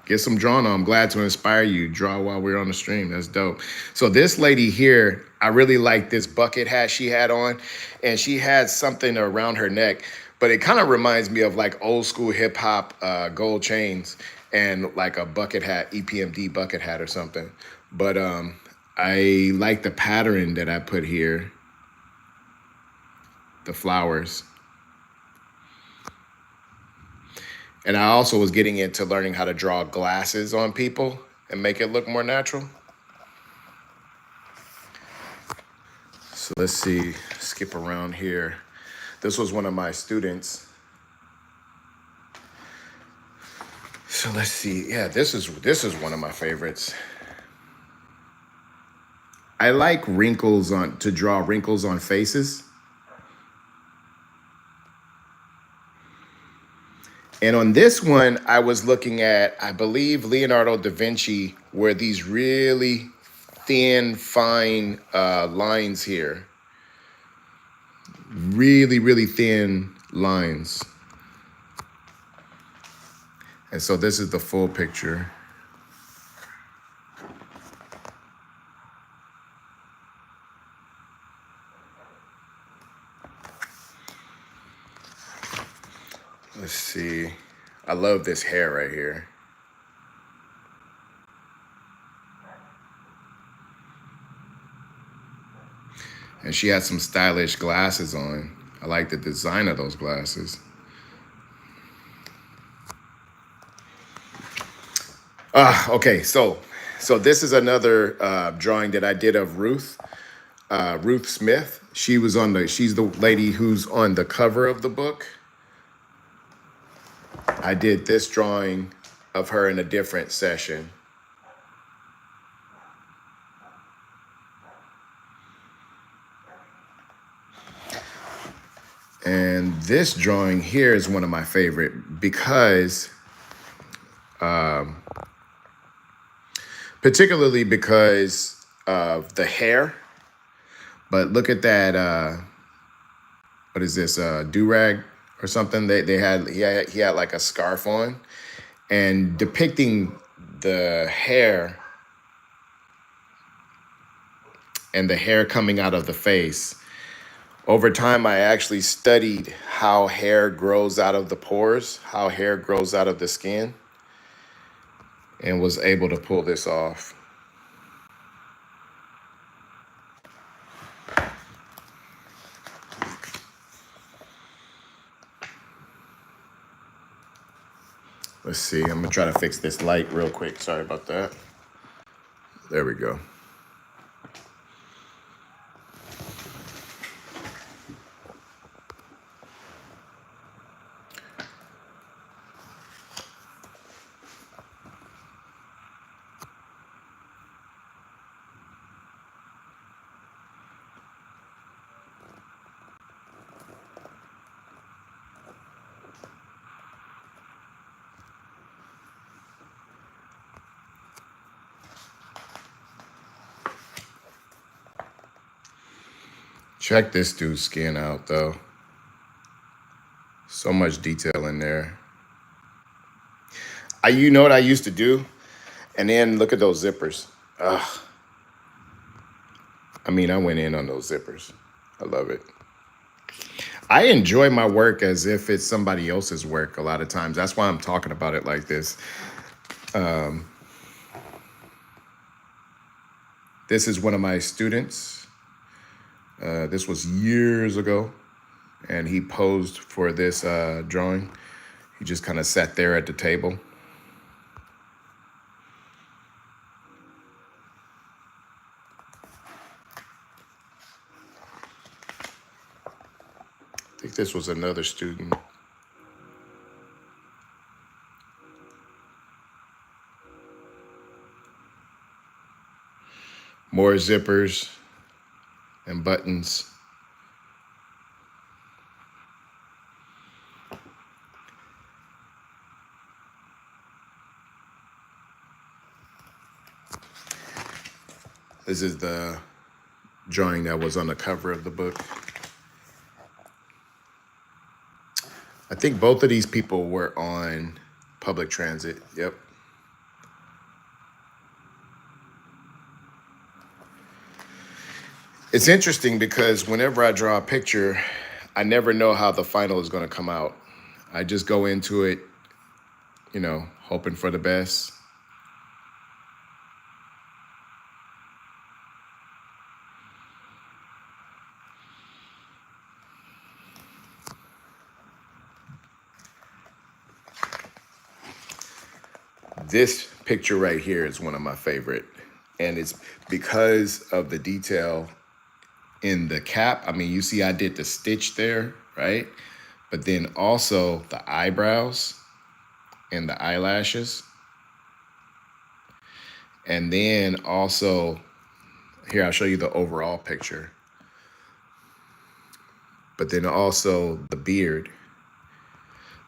Get some drawing on. I'm glad to inspire you. Draw while we're on the stream. That's dope. So this lady here, I really like this bucket hat she had on, and she had something around her neck, but it kind of reminds me of like old school hip hop gold chains and like a bucket hat, EPMD bucket hat or something. But I like the pattern that I put here, the flowers. And I also was getting into learning how to draw glasses on people and make it look more natural. So let's see, skip around here. This was one of my students. So let's see, yeah, this is one of my favorites. I like to draw wrinkles on faces. And on this one, I was looking at, I believe Leonardo da Vinci were these really thin, fine lines here. Really, really thin lines. And so this is the full picture. Let's see. I love this hair right here. And she had some stylish glasses on. I like the design of those glasses. Okay, so this is another drawing that I did of Ruth Smith. She's the lady who's on the cover of the book. I did this drawing of her in a different session. And this drawing here is one of my favorite because, particularly because of the hair. But look at that, what is this, do-rag or something? He had like a scarf on, and depicting the hair and the hair coming out of the face. Over time, I actually studied how hair grows out of the pores, how hair grows out of the skin, and was able to pull this off. Let's see, I'm gonna try to fix this light real quick. Sorry about that. There we go. Check this dude's skin out, though. So much detail in there. You know what I used to do? And then look at those zippers. Ugh. I mean, I went in on those zippers. I love it. I enjoy my work as if it's somebody else's work a lot of times. That's why I'm talking about it like this. This is one of my students. This was years ago, and he posed for this drawing. He just kind of sat there at the table. I think this was another student. More zippers and buttons. This is the drawing that was on the cover of the book. I think both of these people were on public transit. Yep. It's interesting because whenever I draw a picture, I never know how the final is going to come out. I just go into it, you know, hoping for the best. This picture right here is one of my favorite, and it's because of the detail in the cap. I mean, you see I did the stitch there, right? But then also the eyebrows and the eyelashes. And then also, here, I'll show you the overall picture. But then also the beard.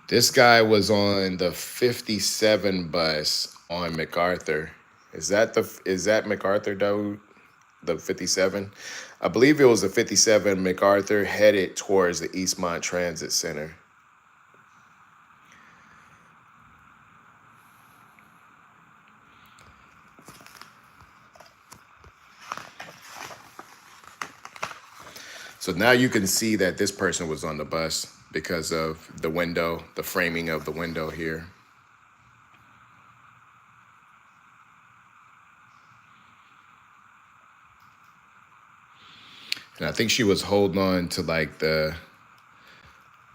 This guy was on the 57 bus on MacArthur. Is that MacArthur, dude? The 57? I believe it was the 57 MacArthur headed towards the Eastmont Transit Center. So now you can see that this person was on the bus because of the window, the framing of the window here. And I think she was holding on to like the,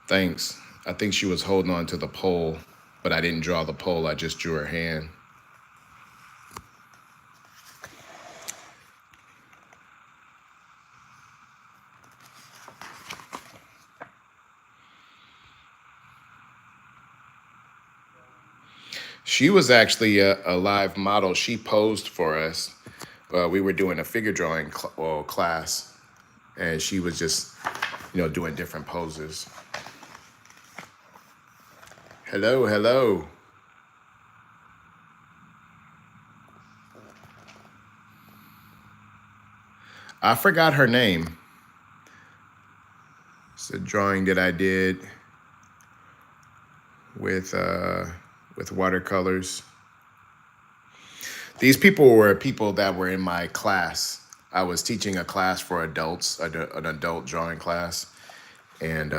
thanks. I think she was holding on to the pole, but I didn't draw the pole. I just drew her hand. She was actually a live model. She posed for us. We were doing a figure drawing class, and she was just, doing different poses. Hello, hello. I forgot her name. It's a drawing that I did with watercolors. These people were people that were in my class. I was teaching a class for adults, an adult drawing class. And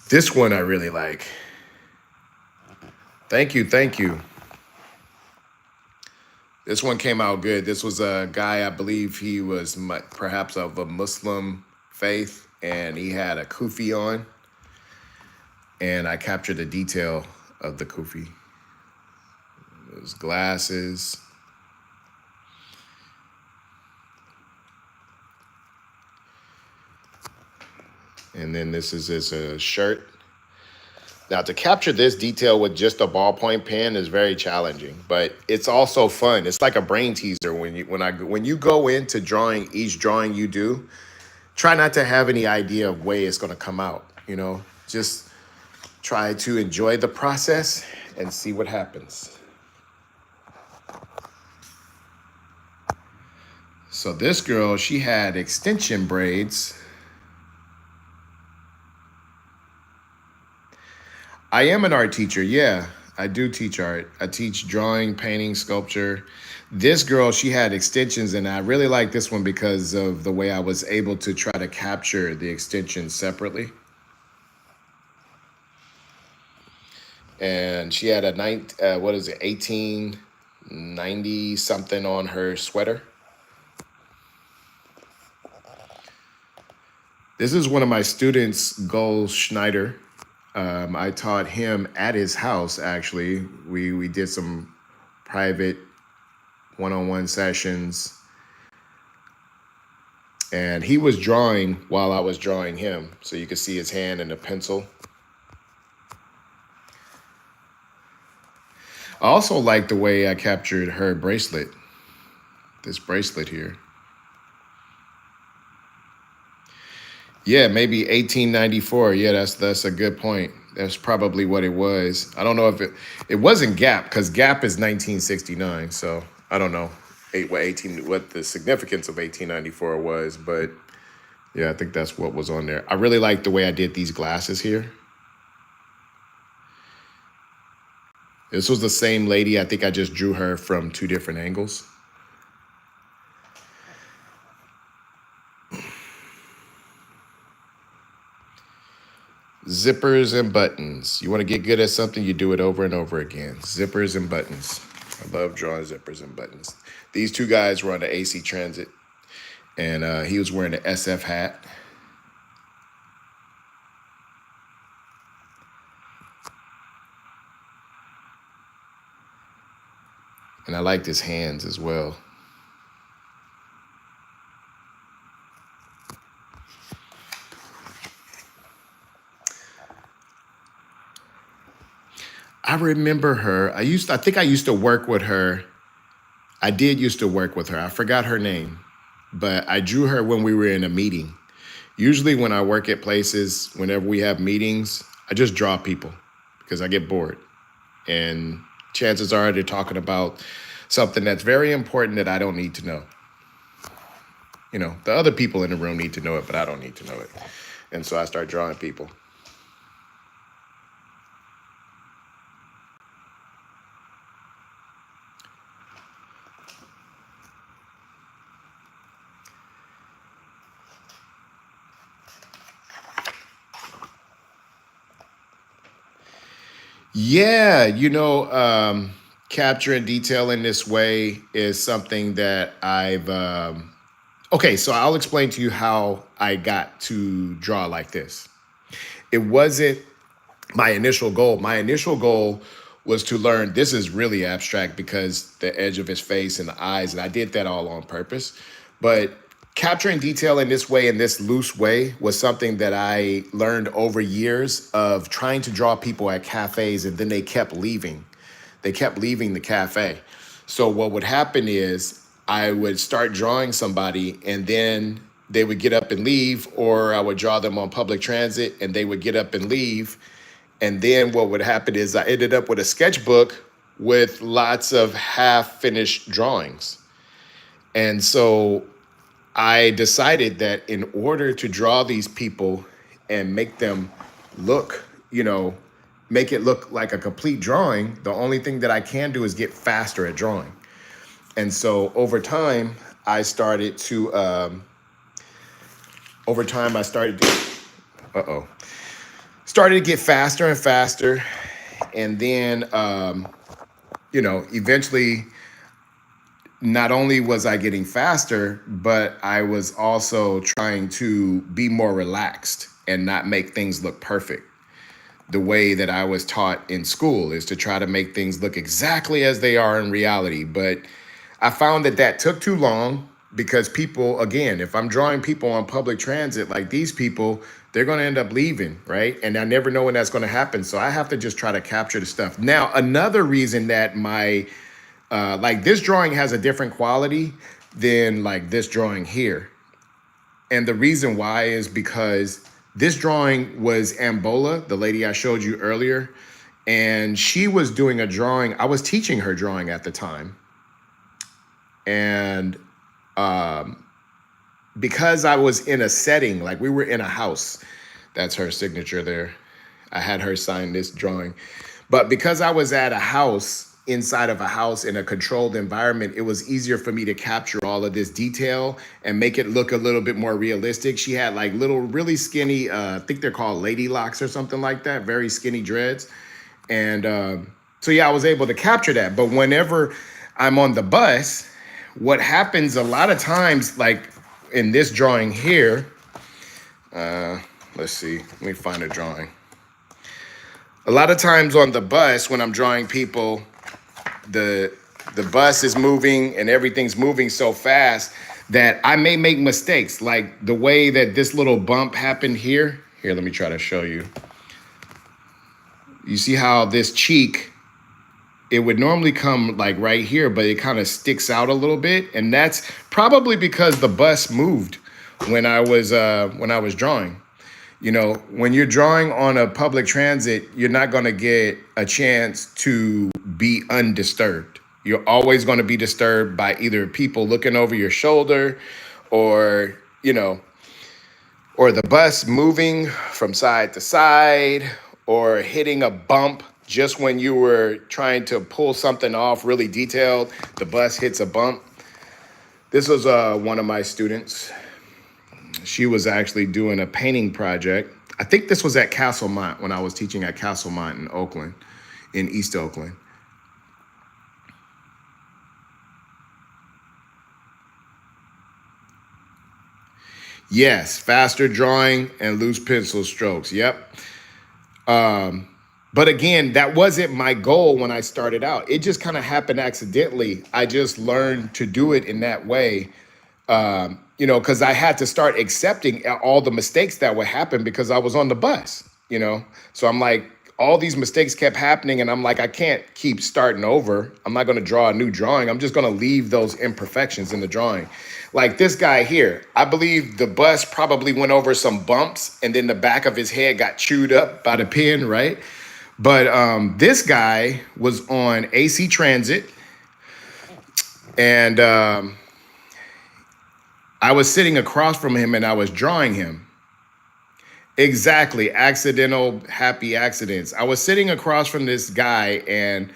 this one I really like. Thank you, thank you. This one came out good. This was a guy, I believe he was perhaps of a Muslim faith, and he had a kufi on. And I captured the detail of the kufi. Those glasses. And then this is his shirt. Now, to capture this detail with just a ballpoint pen is very challenging, but it's also fun. It's like a brain teaser when you go into drawing each drawing you do. Try not to have any idea of way it's going to come out. Just try to enjoy the process and see what happens. So this girl, she had extension braids. I am an art teacher. Yeah, I do teach art. I teach drawing, painting, sculpture. This girl, she had extensions, and I really like this one because of the way I was able to try to capture the extensions separately. And she had a 1890 something on her sweater. This is one of my students, Gold Schneider. I taught him at his house, actually. We did some private one-on-one sessions. And he was drawing while I was drawing him. So you could see his hand and the pencil. I also like the way I captured her bracelet. This bracelet here. Yeah, maybe 1894. Yeah, that's a good point. That's probably what it was. I don't know if it wasn't Gap, because Gap is 1969. So I don't know what the significance of 1894 was, but yeah, I think that's what was on there. I really like the way I did these glasses here. This was the same lady. I think I just drew her from two different angles. Zippers and buttons. You want to get good at something, you do it over and over again. Zippers and buttons. I love drawing zippers and buttons. These two guys were on the AC Transit, and he was wearing an SF hat. And I liked his hands as well. I remember her. I think I used to work with her. I did used to work with her. I forgot her name, but I drew her when we were in a meeting. Usually when I work at places, whenever we have meetings, I just draw people because I get bored. And chances are they're talking about something that's very important that I don't need to know. The other people in the room need to know it, but I don't need to know it. And so I start drawing people. Yeah, capturing detail in this way is something that I've okay, so I'll explain to you how I got to draw like this. It wasn't my initial goal. My initial goal was to learn, this is really abstract because the edge of his face and the eyes, and I did that all on purpose. But capturing detail in this way, in this loose way, was something that I learned over years of trying to draw people at cafes, and then they kept leaving. They kept leaving the cafe. So what would happen is I would start drawing somebody, and then they would get up and leave, or I would draw them on public transit and they would get up and leave. And then what would happen is I ended up with a sketchbook with lots of half finished drawings. And so I decided that in order to draw these people and make them look, make it look like a complete drawing, the only thing that I can do is get faster at drawing. And so over time, I started to, started to get faster and faster. And then, eventually, not only was I getting faster, but I was also trying to be more relaxed and not make things look perfect. The way that I was taught in school is to try to make things look exactly as they are in reality. But I found that took too long, because people, again, if I'm drawing people on public transit like these people, they're going to end up leaving, right? And I never know when that's going to happen. So I have to just try to capture the stuff. Now, another reason that like this drawing has a different quality than like this drawing here. And the reason why is because this drawing was Ambola, the lady I showed you earlier, and she was doing a drawing. I was teaching her drawing at the time. And because I was in a setting, like we were in a house, that's her signature there. I had her sign this drawing. But because I was at a house, inside of a house in a controlled environment, it was easier for me to capture all of this detail and make it look a little bit more realistic. She had like little, really skinny, I think they're called lady locks or something like that, very skinny dreads. And so, yeah, I was able to capture that. But whenever I'm on the bus, what happens a lot of times, like in this drawing here, let's see, let me find a drawing. A lot of times on the bus, when I'm drawing people, the bus is moving and everything's moving so fast that I may make mistakes, like the way that this little bump happened here. Here, let me try to show you. You see how this cheek, it would normally come like right here, but it kind of sticks out a little bit. And that's probably because the bus moved when I was drawing. When you're drawing on a public transit, you're not going to get a chance to be undisturbed. You're always going to be disturbed by either people looking over your shoulder or the bus moving from side to side or hitting a bump just when you were trying to pull something off really detailed. The bus hits a bump. This was one of my students. She was actually doing a painting project. I think this was at Castlemont when I was teaching at Castlemont in Oakland, in East Oakland. Yes, faster drawing and loose pencil strokes. Yep. But again, that wasn't my goal when I started out. It just kind of happened accidentally. I just learned to do it in that way. Because I had to start accepting all the mistakes that would happen because I was on the bus, So I'm like, all these mistakes kept happening and I'm like, I can't keep starting over. I'm not going to draw a new drawing. I'm just going to leave those imperfections in the drawing. Like this guy here, I believe the bus probably went over some bumps and then the back of his head got chewed up by the pen, right? But this guy was on AC Transit and I was sitting across from him and I was drawing him. Exactly. Accidental happy accidents. I was sitting across from this guy and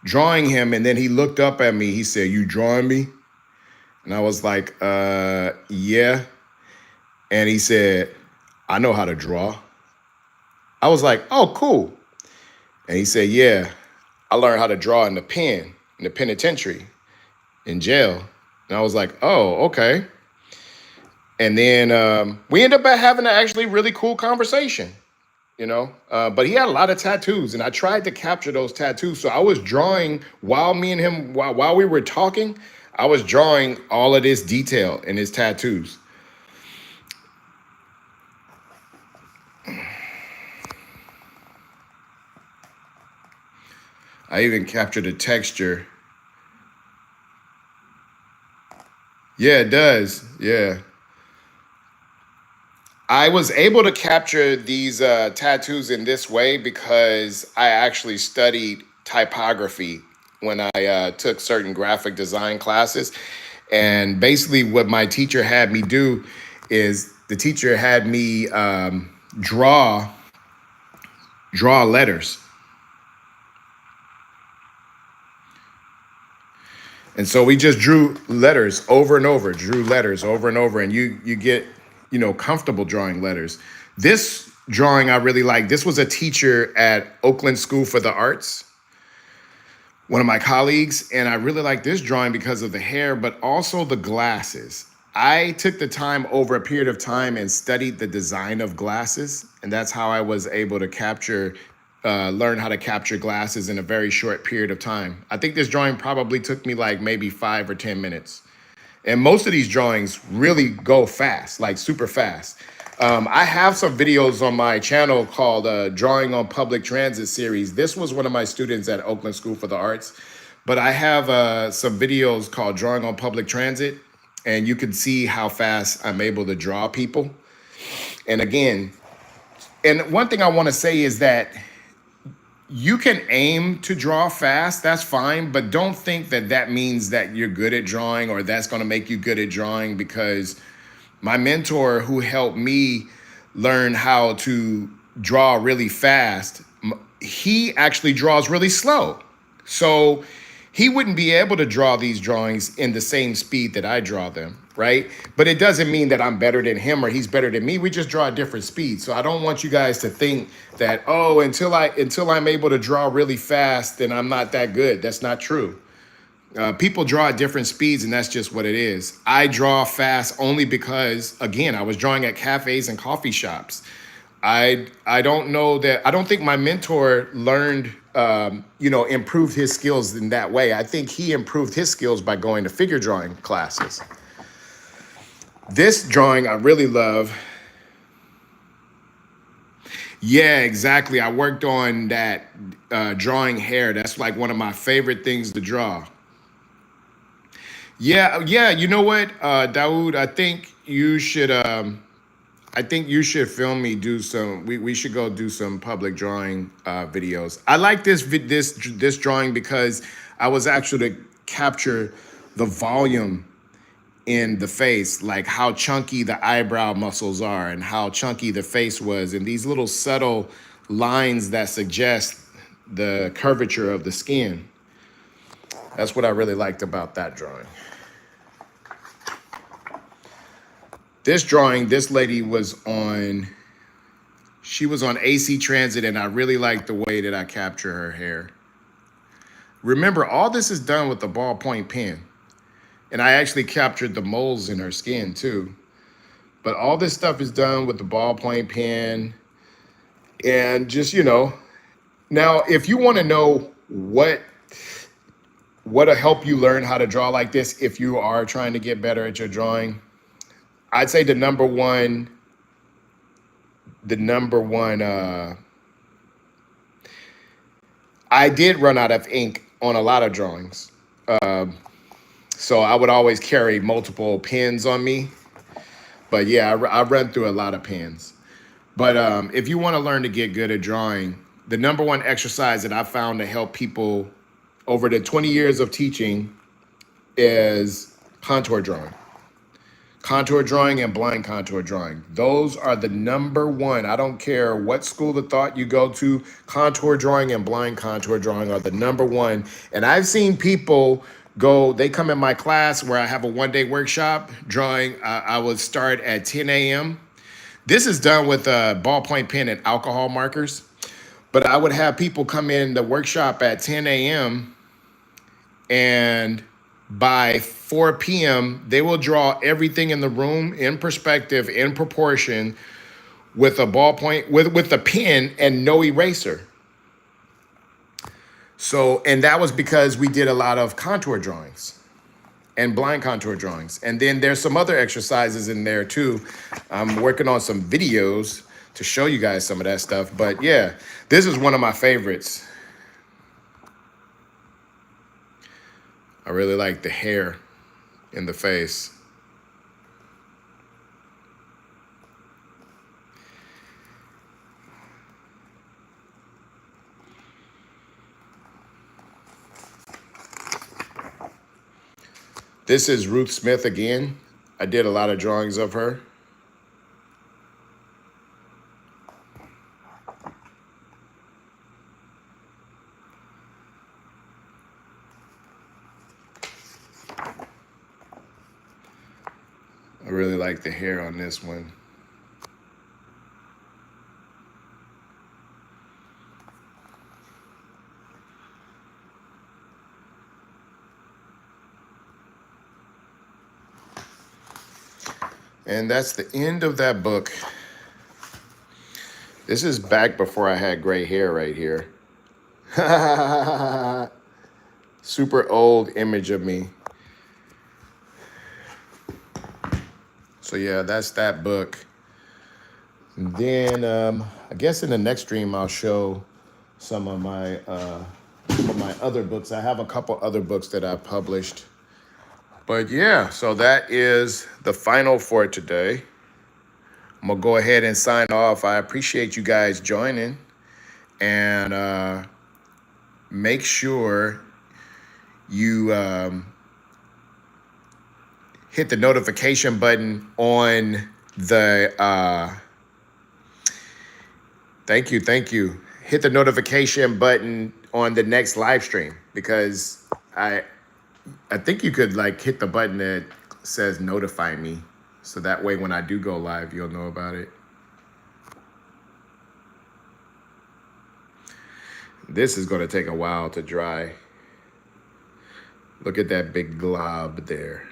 drawing him. And then he looked up at me. He said, "You drawing me?" And I was like, yeah. And he said, "I know how to draw." I was like, "Oh, cool." And he said, "Yeah, I learned how to draw in the penitentiary, in jail." And I was like, "Oh, okay." And then we ended up having an actually really cool conversation, But he had a lot of tattoos, and I tried to capture those tattoos. So I was drawing while me and him, while we were talking, I was drawing all of this detail in his tattoos. I even captured the texture. Yeah, it does. Yeah. I was able to capture these tattoos in this way because I actually studied typography when I took certain graphic design classes. And basically, what my teacher had me do is the teacher had me draw letters. And so we just drew letters over and over, drew letters over and over, and you get, comfortable drawing letters. This drawing I really like. This was a teacher at Oakland School for the Arts, one of my colleagues, and I really like this drawing because of the hair, but also the glasses. I took the time over a period of time and studied the design of glasses, and that's how I was able to learn how to capture glasses in a very short period of time. I think this drawing probably took me like maybe 5 or 10 minutes. And most of these drawings really go fast, like super fast. I have some videos on my channel called Drawing on Public Transit series. This was one of my students at Oakland School for the Arts. But I have some videos called Drawing on Public Transit, and you can see how fast I'm able to draw people. And again, and one thing I want to say is that you can aim to draw fast, that's fine, but don't think that that means that you're good at drawing or that's going to make you good at drawing, because my mentor who helped me learn how to draw really fast, he actually draws really slow. So he wouldn't be able to draw these drawings in the same speed that I draw them, right? But it doesn't mean that I'm better than him or he's better than me. We just draw at different speeds. So I don't want you guys to think that, oh, until I'm able to draw really fast, then I'm not that good. That's not true. People draw at different speeds, and that's just what it is. I draw fast only because, again, I was drawing at cafes and coffee shops. I don't think my mentor learned, improved his skills in that way. I think he improved his skills by going to figure drawing classes. This drawing I really love. Yeah, exactly. I worked on that drawing hair. That's like one of my favorite things to draw. Yeah. You know what, Dawood? I think you should film me do some. We should go do some public drawing videos. I like this drawing because I was actually to capture the volume in the face, like how chunky the eyebrow muscles are and how chunky the face was, and these little subtle lines that suggest the curvature of the skin. That's what I really liked about that drawing. This drawing, this lady she was on AC Transit, and I really liked the way that I capture her hair. Remember, all this is done with the ballpoint pen. And I actually captured the moles in her skin too. But all this stuff is done with the ballpoint pen. And just, now if you want to know what'll help you learn how to draw like this, if you are trying to get better at your drawing, I'd say the number one, I did run out of ink on a lot of drawings. So I would always carry multiple pens on me. But yeah, I run through a lot of pens. But if you want to learn to get good at drawing, the number one exercise that I found to help people over the 20 years of teaching is contour drawing. Contour drawing and blind contour drawing. Those are the number one. I don't care what school of thought you go to, contour drawing and blind contour drawing are the number one. And I've seen people they come in my class where I have a one-day workshop drawing. I would start at 10 a.m. This is done with a ballpoint pen and alcohol markers. But I would have people come in the workshop at 10 a.m. and by 4 p.m., they will draw everything in the room in perspective, in proportion, with a ballpoint, with a pen and no eraser. So, and that was because we did a lot of contour drawings and blind contour drawings. And then there's some other exercises in there too. I'm working on some videos to show you guys some of that stuff. But yeah, this is one of my favorites. I really like the hair in the face. This is Ruth Smith again. I did a lot of drawings of her. I really like the hair on this one. And that's the end of that book. This is back before I had gray hair right here. Super old image of me. So yeah, that's that book. And then I guess in the next stream I'll show some of my other books. I have a couple other books that I published. But yeah, so that is the final for today. I'm gonna go ahead and sign off. I appreciate you guys joining, and make sure you hit the notification button on the thank you. Hit the notification button on the next live stream, because I think you could like hit the button that says notify me. So that way when I do go live, you'll know about it. This is going to take a while to dry. Look at that big glob there.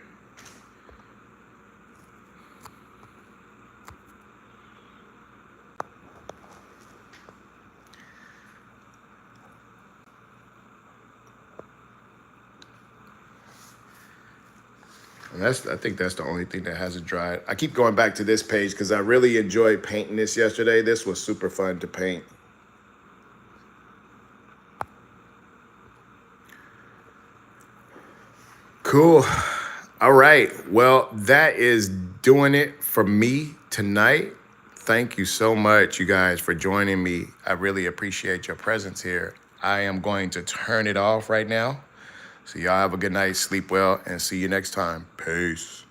And I think that's the only thing that hasn't dried. I keep going back to this page because I really enjoyed painting this yesterday. This was super fun to paint. Cool. All right. Well, that is doing it for me tonight. Thank you so much, you guys, for joining me. I really appreciate your presence here. I am going to turn it off right now. So y'all have a good night, sleep well, and see you next time. Peace.